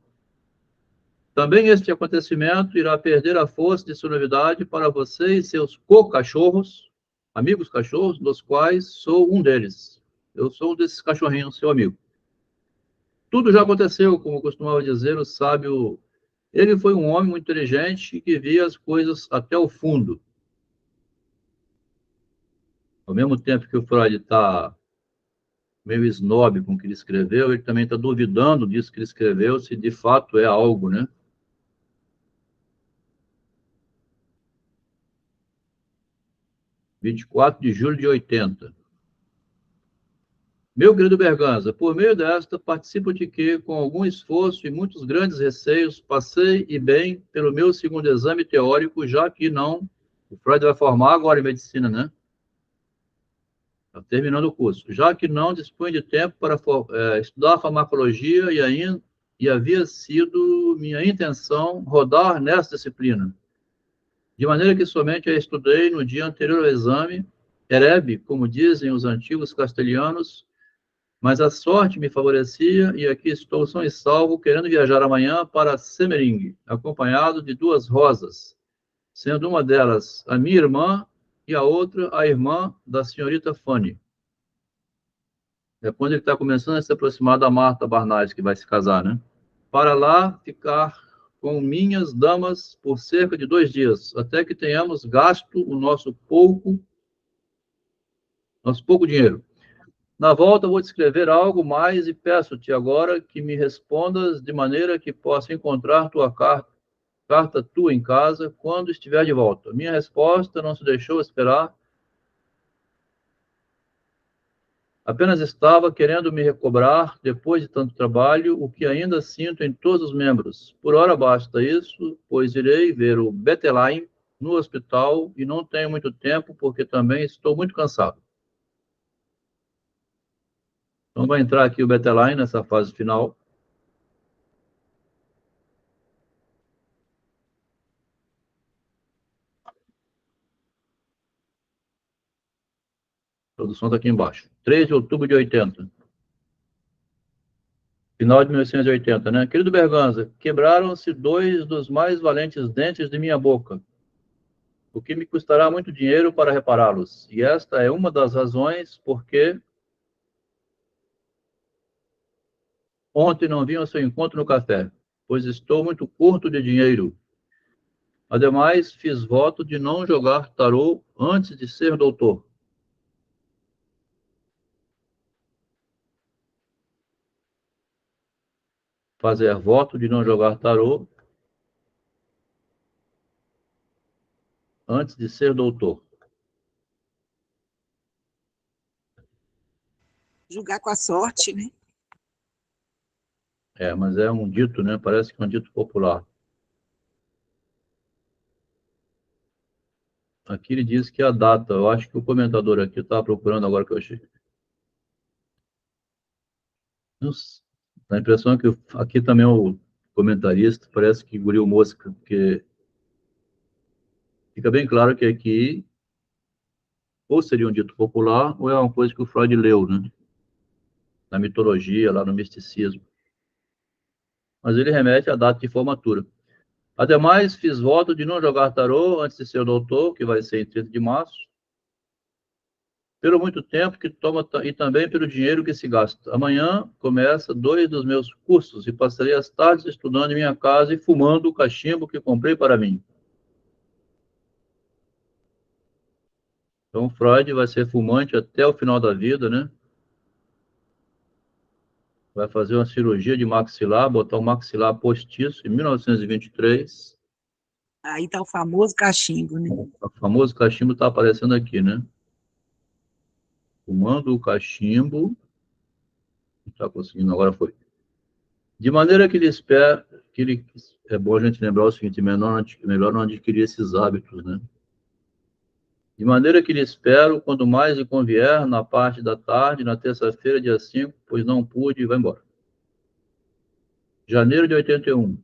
Também este acontecimento irá perder a força de sua novidade para você e seus co-cachorros, amigos cachorros, dos quais sou um deles. Eu sou um desses cachorrinhos, seu amigo. Tudo já aconteceu, como costumava dizer o sábio. Ele foi um homem muito inteligente e que via as coisas até o fundo. Ao mesmo tempo que o Freud está meio snob com o que ele escreveu, ele também está duvidando disso que ele escreveu, se de fato é algo, né? (24 de julho de 80). Meu querido Berganza, por meio desta, participo de que, com algum esforço e muitos grandes receios, passei e bem pelo meu segundo exame teórico, já que não... O Freud vai formar agora em medicina, né? Está terminando o curso. Já que não dispõe de tempo para estudar farmacologia e havia sido minha intenção rodar nessa disciplina. De maneira que somente a estudei no dia anterior ao exame, erebe, como dizem os antigos castelhanos, mas a sorte me favorecia e aqui estou são e salvo, querendo viajar amanhã para Semmering, acompanhado de 2 rosas, sendo uma delas a minha irmã e a outra a irmã da senhorita Fanny. É quando ele está começando a se aproximar da Marta Barnaz, que vai se casar, né? Para lá ficar com minhas damas por cerca de 2 dias, até que tenhamos gasto o nosso pouco dinheiro. Na volta, vou te escrever algo mais e peço-te agora que me respondas de maneira que possa encontrar tua carta tua em casa quando estiver de volta. Minha resposta não se deixou esperar. Apenas estava querendo me recobrar, depois de tanto trabalho, o que ainda sinto em todos os membros. Por ora basta isso, pois irei ver o Bettelheim no hospital e não tenho muito tempo, porque também estou muito cansado. Então, vai entrar aqui o Bettelheim nessa fase final. A produção está aqui embaixo. 3 de outubro de 80. Final de 1980, né? Querido Berganza, quebraram-se 2 dos mais valentes dentes de minha boca, o que me custará muito dinheiro para repará-los. E esta é uma das razões porque ontem não vim ao seu encontro no café, pois estou muito curto de dinheiro. Ademais, fiz voto de não jogar tarô antes de ser doutor. Fazer voto de não jogar tarô antes de ser doutor. Julgar com a sorte, né? É, mas é um dito, né? Parece que é um dito popular. Aqui ele diz que a data, eu acho que o comentador aqui está procurando agora que eu achei. Nossa, a impressão é que aqui também o comentarista parece que engoliu mosca, porque fica bem claro que aqui ou seria um dito popular ou é uma coisa que o Freud leu, né? Na mitologia, lá no misticismo. Mas ele remete à data de formatura. Ademais, fiz voto de não jogar tarô antes de ser doutor, que vai ser em 30 de março, pelo muito tempo que toma e também pelo dinheiro que se gasta. Amanhã começa 2 dos meus cursos e passarei as tardes estudando em minha casa e fumando o cachimbo que comprei para mim. Então, Freud vai ser fumante até o final da vida, né? Vai fazer uma cirurgia de maxilar, botar o maxilar postiço em 1923. Aí tá o famoso cachimbo, né? O famoso cachimbo está aparecendo aqui, né? Fumando o cachimbo. Não está conseguindo, agora foi. De maneira que ele espera, que ele, é bom a gente lembrar o seguinte, melhor não adquirir esses hábitos, né? De maneira que lhe espero, quando mais lhe convier, na parte da tarde, na terça-feira, dia 5, pois não pude e vai embora. Janeiro de 81.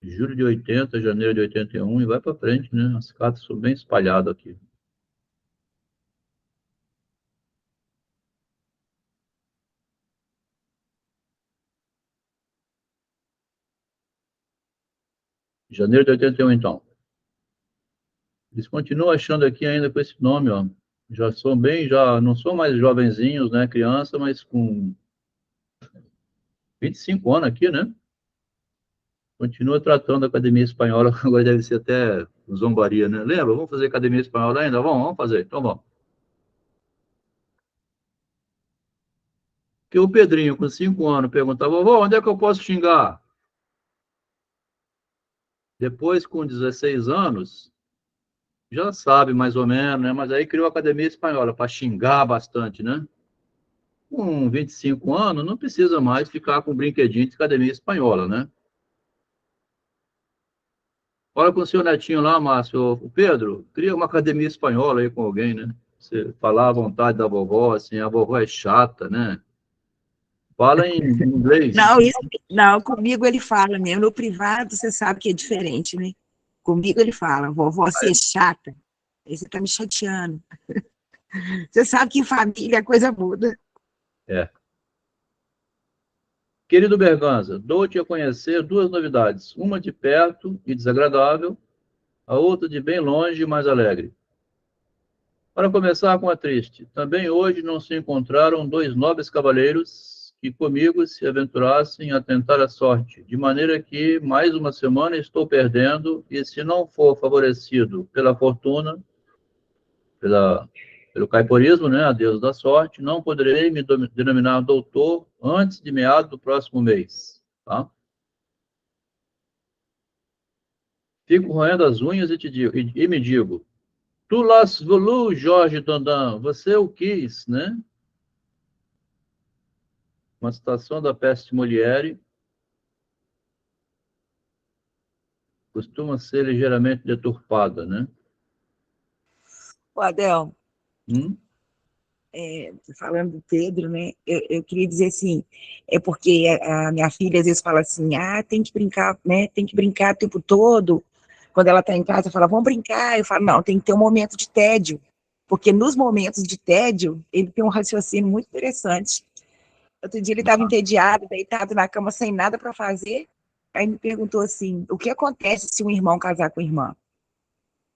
Julho de 80, janeiro de 81, e vai para frente, né? As cartas são bem espalhadas aqui. Janeiro de 81, então. Eles continuam achando aqui ainda com esse nome, ó. Já não são mais jovenzinhos, né? Criança, mas com 25 anos aqui, né? Continua tratando a Academia Espanhola, agora deve ser até zombaria, né? Lembra? Vamos fazer Academia Espanhola ainda? Vamos fazer. Então vamos. Porque o Pedrinho, com 5 anos, perguntava, vovô, onde é que eu posso xingar? Depois, com 16 anos, já sabe mais ou menos, né? Mas aí criou a Academia Espanhola para xingar bastante, né? Com 25 anos, não precisa mais ficar com brinquedinho de Academia Espanhola, né? Fala com o seu netinho lá, Márcio, o Pedro, cria uma Academia Espanhola aí com alguém, né? Você falar à vontade da vovó, assim, a vovó é chata, né? Fala em inglês. Não, comigo ele fala mesmo. No privado, você sabe que é diferente, né? Comigo ele fala, vovó, você é chata. Aí você tá me chateando. Você sabe que em família a coisa muda. É. Querido Berganza, dou-te a conhecer 2 novidades. Uma de perto e desagradável, a outra de bem longe e mais alegre. Para começar com a triste, também hoje não se encontraram 2 nobres cavaleiros que comigo se aventurassem a tentar a sorte, de maneira que mais uma semana estou perdendo e se não for favorecido pela fortuna, pelo caiporismo, né, a deusa da sorte, não poderei me denominar doutor antes de meados do próximo mês, tá? Fico roendo as unhas e me digo, tu l'as voulu, Jorge Dandan, você o quis, né? Uma citação da Peste Molière, costuma ser ligeiramente deturpada, né? O Adel, Hum? falando do Pedro, né, eu queria dizer assim, é porque a minha filha às vezes fala assim, tem que brincar, né, tem que brincar o tempo todo. Quando ela está em casa, fala, vamos brincar. Eu falo, não, tem que ter um momento de tédio, porque nos momentos de tédio, ele tem um raciocínio muito interessante. Outro dia ele estava entediado, deitado na cama, sem nada para fazer, aí me perguntou assim, o que acontece se um irmão casar com a irmã?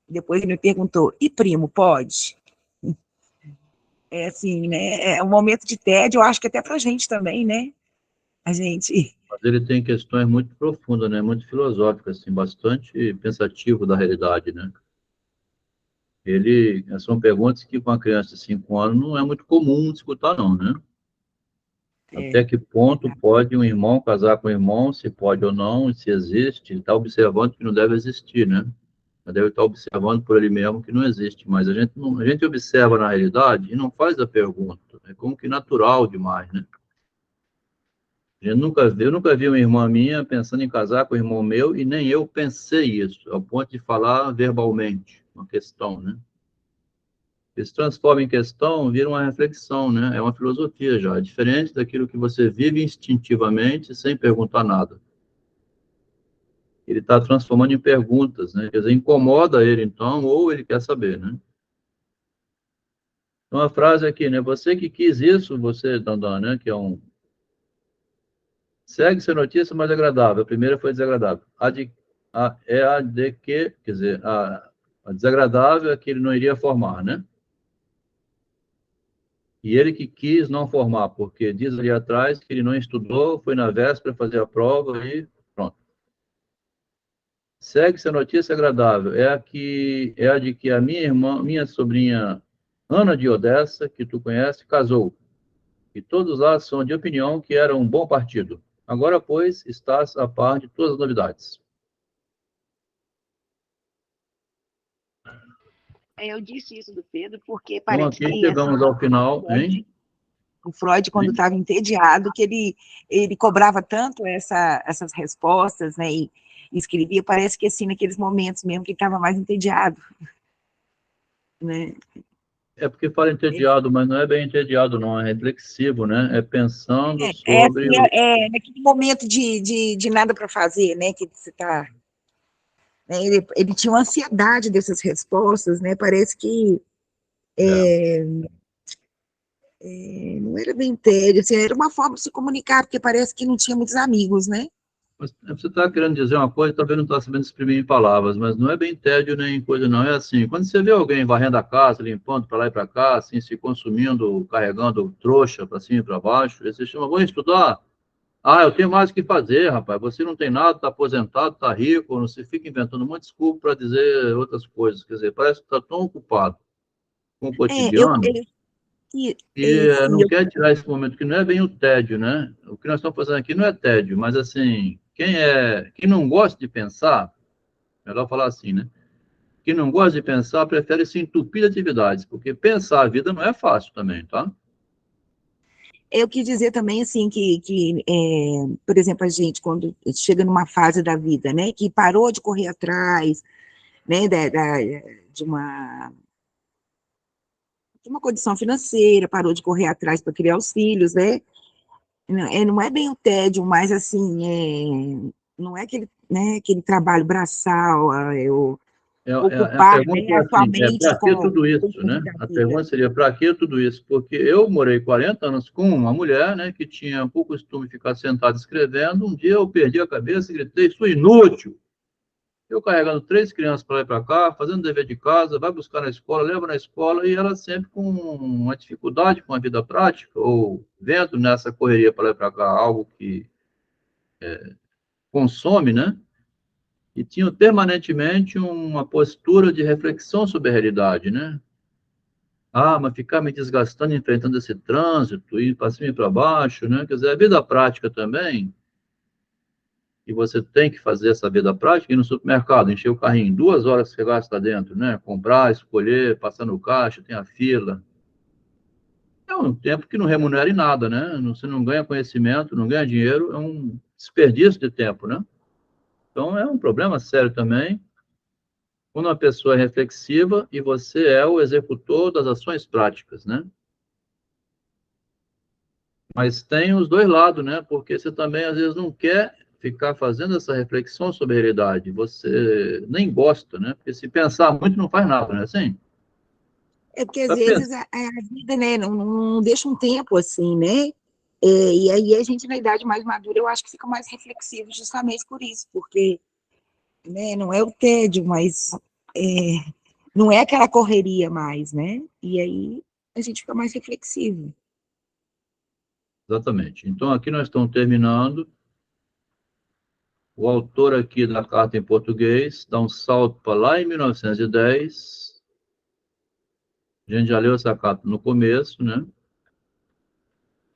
Depois ele me perguntou, e primo, pode? É assim, né? É um momento de tédio, eu acho que até pra gente também, né? A gente. Mas ele tem questões muito profundas, né? Muito filosóficas, assim, bastante pensativo da realidade, né? São perguntas que com a criança de 5 anos não é muito comum escutar, não, né? Até que ponto pode um irmão casar com um irmão, se pode ou não, se existe, ele está observando que não deve existir, né? Ele deve estar observando por ele mesmo que não existe, mas a gente observa na realidade e não faz a pergunta, é como que natural demais, né? Eu nunca vi uma irmã minha pensando em casar com um irmão meu e nem eu pensei isso, ao ponto de falar verbalmente uma questão, né? Ele se transforma em questão, vira uma reflexão, né? É uma filosofia já, é diferente daquilo que você vive instintivamente sem perguntar nada. Ele está transformando em perguntas, né? Quer dizer, incomoda ele então, ou ele quer saber, né? Então a frase aqui, né? Você que quis isso, você, Dandan, né? Que é um segue-se a notícia mais agradável. A primeira foi desagradável. É a de que, quer dizer, a desagradável é que ele não iria formar, né? E ele que quis não formar, porque diz ali atrás que ele não estudou, foi na véspera fazer a prova e pronto. Segue-se a notícia agradável. É a de que a minha irmã, minha sobrinha Ana de Odessa, que tu conhece, casou. E todos lá são de opinião que era um bom partido. Agora, pois, estás a par de todas as novidades. Eu disse isso do Pedro porque Então, parece aqui que chegamos ao final, hein? O Freud, quando estava entediado, que ele cobrava tanto essas respostas, né, e escrevia, parece que assim, naqueles momentos mesmo que ele estava mais entediado, né. É porque fala entediado, mas não é bem entediado, não, é reflexivo, né? É pensando sobre Assim, naquele momento de nada para fazer, né, que você está... Né, ele tinha uma ansiedade dessas respostas, né, parece que não era bem tédio, assim, era uma forma de se comunicar, porque parece que não tinha muitos amigos, né. Você está querendo dizer uma coisa, talvez não está sabendo exprimir em palavras, mas não é bem tédio nem coisa, não. É assim, quando você vê alguém varrendo a casa, limpando para lá e para cá, assim, se consumindo, carregando trouxa para cima e para baixo, você chama, vou estudar. Eu tenho mais o que fazer, rapaz. Você não tem nada, está aposentado, está rico, não se fica inventando uma desculpa para dizer outras coisas. Quer dizer, parece que está tão ocupado com o cotidiano e não quer tirar esse momento, que não é bem o tédio, né? O que nós estamos fazendo aqui não é tédio, mas assim, quem não gosta de pensar, melhor falar assim, né? Quem não gosta de pensar prefere se entupir de atividades, porque pensar a vida não é fácil também, tá? Eu quis dizer também, assim, por exemplo, a gente, quando chega numa fase da vida, né, que parou de correr atrás, né, de uma condição financeira, parou de correr atrás para criar os filhos, né, não é bem o tédio, mas, assim, não é aquele trabalho braçal, A ocupar, pergunta né, é a sua assim, mente para que com tudo o isso, rumo né? da A vida. pergunta seria, para que tudo isso? Porque eu morei 40 anos com uma mulher, né, que tinha por costume ficar sentada escrevendo. Um dia eu perdi a cabeça e gritei, sou inútil. Eu carregando 3 crianças para lá e para cá, fazendo dever de casa, vai buscar na escola, leva na escola, e ela sempre com uma dificuldade com a vida prática, ou vendo nessa correria para lá e para cá algo que consome, né? E tinham permanentemente uma postura de reflexão sobre a realidade, né? Ah, mas ficar me desgastando, enfrentando esse trânsito, ir para cima e para baixo, né? Quer dizer, a vida prática também, e você tem que fazer essa vida prática, ir no supermercado, encher o carrinho, 2 horas que você gasta dentro, né? Comprar, escolher, passar no caixa, tem a fila. É um tempo que não remunera em nada, né? Você não ganha conhecimento, não ganha dinheiro, é um desperdício de tempo, né? Então, é um problema sério também. Quando uma pessoa é reflexiva e você é o executor das ações práticas, né? Mas tem os dois lados, né? Porque você também, às vezes, não quer ficar fazendo essa reflexão sobre a realidade. Você nem gosta, né? Porque se pensar muito, não faz nada, né? Assim, É porque às para pensar. vezes a vida, né, não deixa um tempo assim, né? E aí a gente, na idade mais madura, eu acho que fica mais reflexivo justamente por isso, porque, né, não é o tédio, mas é, não é aquela correria mais, né? E aí a gente fica mais reflexivo. Exatamente. Então, aqui nós estamos terminando. O autor aqui da carta em português dá um salto para lá em 1910. A gente já leu essa carta no começo, né?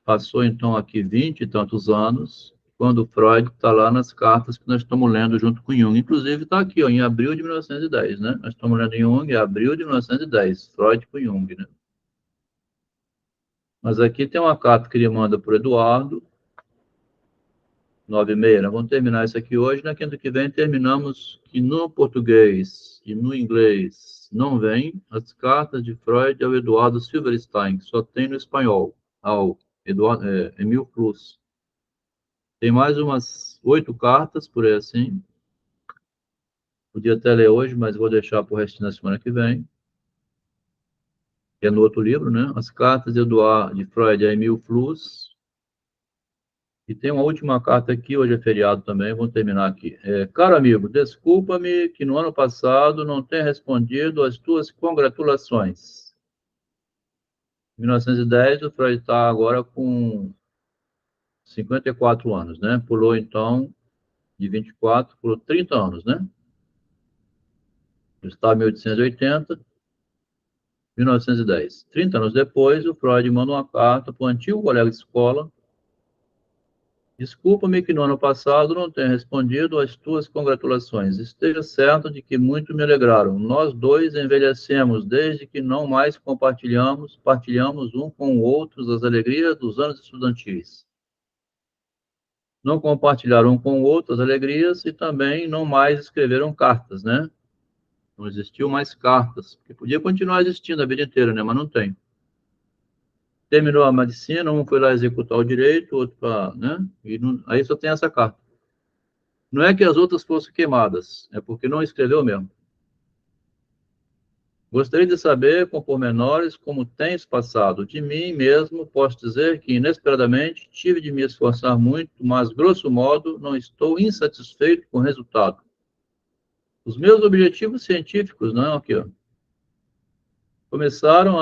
Passou, então, aqui 20 e tantos anos, quando Freud está lá nas cartas que nós estamos lendo junto com Jung. Inclusive, está aqui, ó, em abril de 1910, né? Nós estamos lendo Jung em abril de 1910, Freud com Jung, né? Mas aqui tem uma carta que ele manda para o Eduardo, 9h30, né? Vamos terminar isso aqui hoje. Na quinta que vem, terminamos que no português e no inglês não vem as cartas de Freud ao Eduardo Silverstein, que só tem no espanhol, ao Eduardo, Emil Plus. Tem mais umas 8 cartas, por aí assim. Podia até ler hoje, mas vou deixar para o resto da semana que vem. Que é no outro livro, né? As cartas de Freud a Emil Plus. E tem uma última carta aqui, hoje é feriado também, vou terminar aqui. Caro amigo, desculpa-me que no ano passado não tenha respondido às tuas congratulações. Em 1910, o Freud está agora com 54 anos, né? Pulou, então, de 24, pulou 30 anos, né? Está em 1880, 1910. 30 anos depois, o Freud manda uma carta para o antigo colega de escola. Desculpa-me que no ano passado não tenha respondido às tuas congratulações. Esteja certo de que muito me alegraram. Nós dois envelhecemos desde que não mais partilhamos um com o outro as alegrias dos anos estudantis. Não compartilharam um com o outro as alegrias e também não mais escreveram cartas, né? Não existiu mais cartas, porque podia continuar existindo a vida inteira, né? Mas não tem. Terminou a medicina, um foi lá executar o direito, outro para, né? E não, aí só tem essa carta. Não é que as outras fossem queimadas, é porque não escreveu mesmo. Gostaria de saber, com pormenores, como tens passado. De mim mesmo, posso dizer que, inesperadamente, tive de me esforçar muito, mas, grosso modo, não estou insatisfeito com o resultado. Os meus objetivos científicos, não, aqui, ó, começaram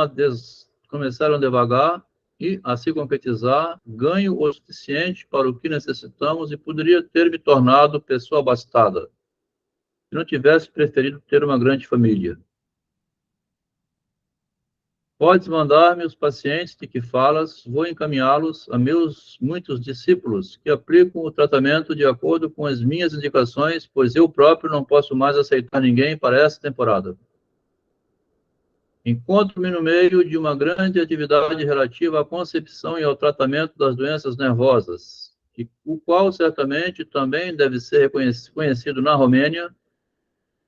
devagar e, a se concretizar, ganho o suficiente para o que necessitamos e poderia ter me tornado pessoa abastada, se não tivesse preferido ter uma grande família. Podes mandar-me os pacientes de que falas, vou encaminhá-los a meus muitos discípulos, que aplicam o tratamento de acordo com as minhas indicações, pois eu próprio não posso mais aceitar ninguém para essa temporada. Encontro-me no meio de uma grande atividade relativa à concepção e ao tratamento das doenças nervosas, o qual certamente também deve ser conhecido na Romênia,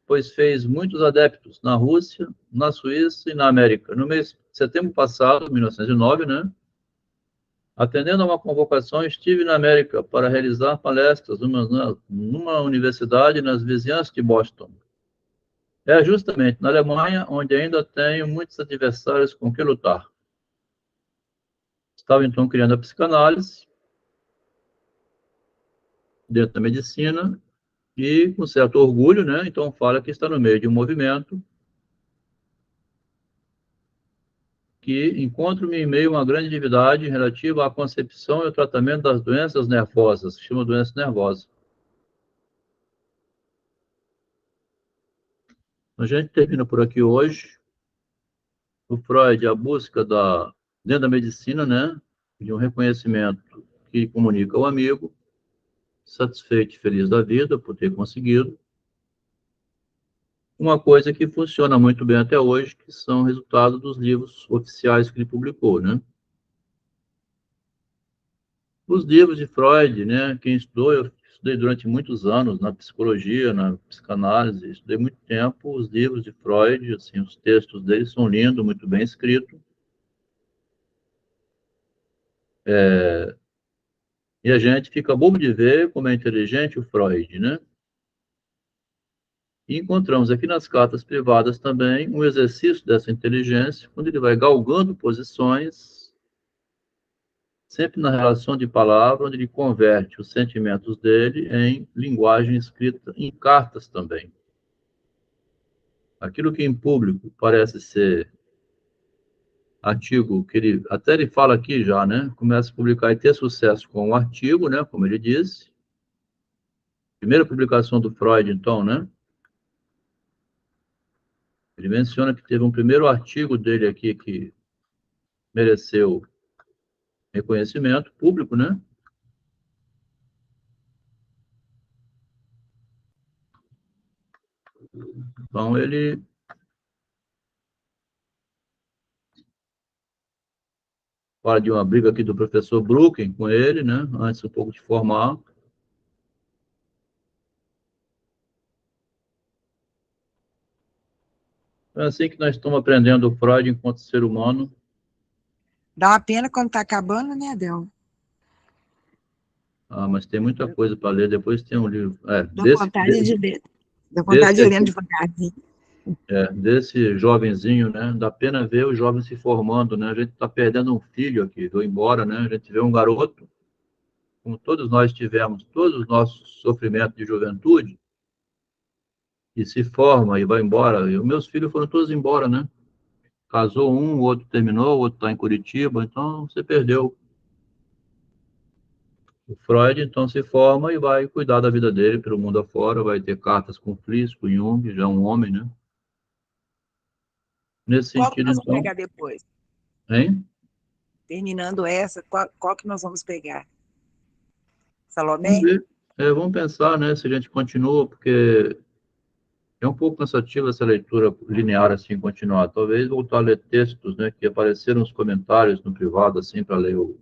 pois fez muitos adeptos na Rússia, na Suíça e na América. No mês de setembro passado, 1909, né, atendendo a uma convocação, estive na América para realizar palestras numa universidade nas vizinhanças de Boston. É justamente na Alemanha onde ainda tenho muitos adversários com que lutar. Estava então criando a psicanálise dentro da medicina e com certo orgulho, né? Então fala que está no meio de um movimento que encontro-me em meio a uma grande atividade relativa à concepção e ao tratamento das doenças nervosas, que chama doença nervosa. A gente termina por aqui hoje. o Freud, a busca dentro da medicina, né, de um reconhecimento que comunica ao amigo, satisfeito e feliz da vida por ter conseguido. Uma coisa que funciona muito bem até hoje, que são resultados dos livros oficiais que ele publicou, né? Os livros de Freud, né, quem estudou, eu estudei durante muitos anos na psicologia, na psicanálise, estudei muito tempo os livros de Freud, assim, os textos dele são lindos, muito bem escritos. E a gente fica bobo de ver como é inteligente o Freud, né? E encontramos aqui nas cartas privadas também um exercício dessa inteligência, quando ele vai galgando posições, sempre na relação de palavra, onde ele converte os sentimentos dele em linguagem escrita em cartas também. Aquilo que em público parece ser artigo, que ele fala aqui já, né? Começa a publicar e ter sucesso com o artigo, né? Como ele disse. Primeira publicação do Freud, então, né? Ele menciona que teve um primeiro artigo dele aqui que mereceu reconhecimento público, né? Então, ele fala de uma briga aqui do professor Brooking com ele, né? Antes um pouco de formar. É assim que nós estamos aprendendo o Freud enquanto ser humano. Dá uma pena quando está acabando, né, Adel? Ah, mas tem muita coisa para ler. Depois tem um livro. Dá vontade de ler. Dá vontade de ir lendo devagarzinho. Desse jovenzinho, né? Dá pena ver o jovem se formando, né? A gente está perdendo um filho aqui, do embora, né? A gente vê um garoto, como todos nós tivemos, todos os nossos sofrimentos de juventude, e se forma e vai embora. E os meus filhos foram todos embora, né? Casou um, o outro terminou, o outro está em Curitiba, então você perdeu. O Freud, então, se forma e vai cuidar da vida dele pelo mundo afora, vai ter cartas com Fliss, com Jung, já é um homem, né? Nesse Qual que sentido, nós vamos então, pegar depois? hein? Terminando essa, qual que nós vamos pegar? Vamos Salomé? ver. Vamos pensar, né, se a gente continua, porque é um pouco cansativo essa leitura linear, assim, continuar. Talvez voltar a ler textos, né, que apareceram nos comentários no privado, assim, para ler o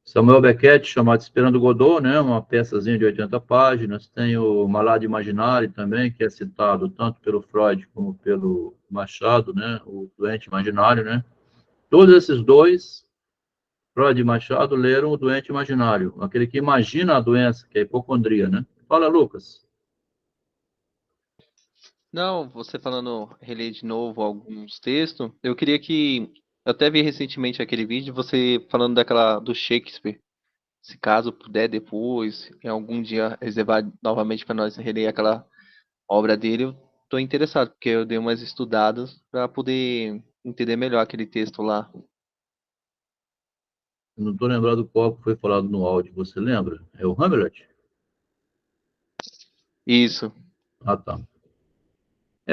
Samuel Beckett, chamado Esperando Godot, né, uma peçazinha de 80 páginas. Tem o Malade Imaginário também, que é citado tanto pelo Freud como pelo Machado, né, o Doente Imaginário, né. Todos esses dois, Freud e Machado, leram o Doente Imaginário, aquele que imagina a doença, que é a hipocondria, né. Fala, Lucas. Não, você falando, reler de novo alguns textos, eu queria que. Eu até vi recentemente aquele vídeo, você falando do Shakespeare. Se caso puder depois, em algum dia, reservar novamente para nós reler aquela obra dele, eu estou interessado, porque eu dei umas estudadas para poder entender melhor aquele texto lá. Eu não estou lembrado qual que foi falado no áudio, você lembra? É o Hamlet? Isso. Ah, tá.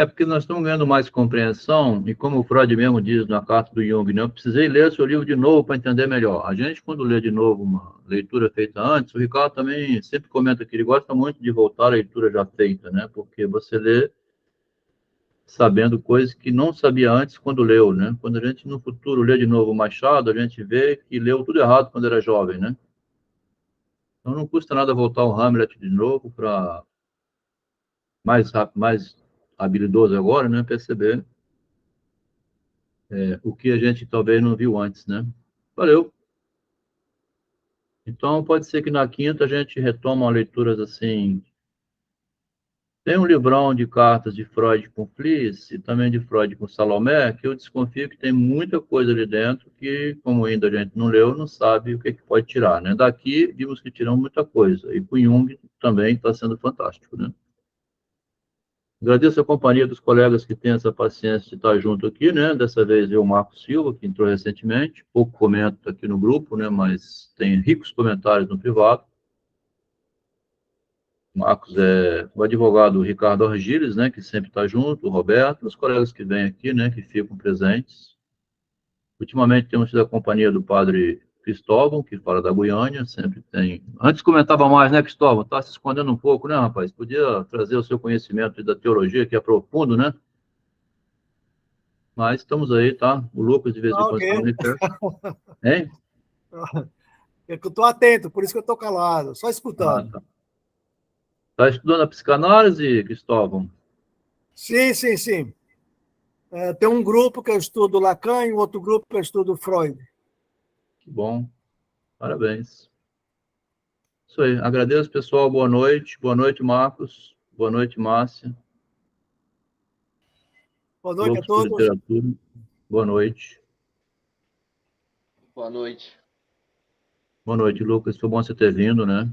Porque nós estamos ganhando mais compreensão, e como o Freud mesmo diz na carta do Jung, né, eu precisei ler seu livro de novo para entender melhor. A gente, quando lê de novo uma leitura feita antes, o Ricardo também sempre comenta que ele gosta muito de voltar à leitura já feita, né, porque você lê sabendo coisas que não sabia antes quando leu, né. Quando a gente, no futuro, lê de novo o Machado, a gente vê que leu tudo errado quando era jovem, né. Então não custa nada voltar ao Hamlet de novo para mais rápido, mais habilidoso agora, né, perceber o que a gente talvez não viu antes, né? Valeu. Então, pode ser que na quinta a gente retoma leituras assim. Tem um livrão de cartas de Freud com Fliss e também de Freud com Salomé, que eu desconfio que tem muita coisa ali dentro que, como ainda a gente não leu, não sabe o que pode tirar, né? Daqui, vimos que tiramos muita coisa. E com Jung também está sendo fantástico, né? Agradeço a companhia dos colegas que têm essa paciência de estar junto aqui, né? Dessa vez eu, Marco Silva, que entrou recentemente, pouco comento aqui no grupo, né? Mas tem ricos comentários no privado. Marcos é o advogado Ricardo Argiles, né, que sempre está junto, o Roberto, os colegas que vêm aqui, né, que ficam presentes. Ultimamente temos tido a companhia do padre Cristóvão, que fala da Guiânia, sempre tem... Antes comentava mais, né, Cristóvão? Está se escondendo um pouco, né, rapaz? Podia trazer o seu conhecimento da teologia, que é profundo, né? Mas estamos aí, tá? O Lucas, de vez em quando, se comunica. Hein? É que eu estou atento, por isso que eu estou calado, só escutando. Tá. Tá estudando a psicanálise, Cristóvão? Sim, sim, sim. Tem um grupo que eu estudo Lacan e um outro grupo que eu estudo Freud. Que bom. Parabéns. Isso aí. Agradeço, pessoal. Boa noite. Boa noite, Marcos. Boa noite, Márcia. Boa noite a Loucos por todos. literatura. Boa noite. Boa noite. Boa noite, Lucas. Foi bom você ter vindo, né?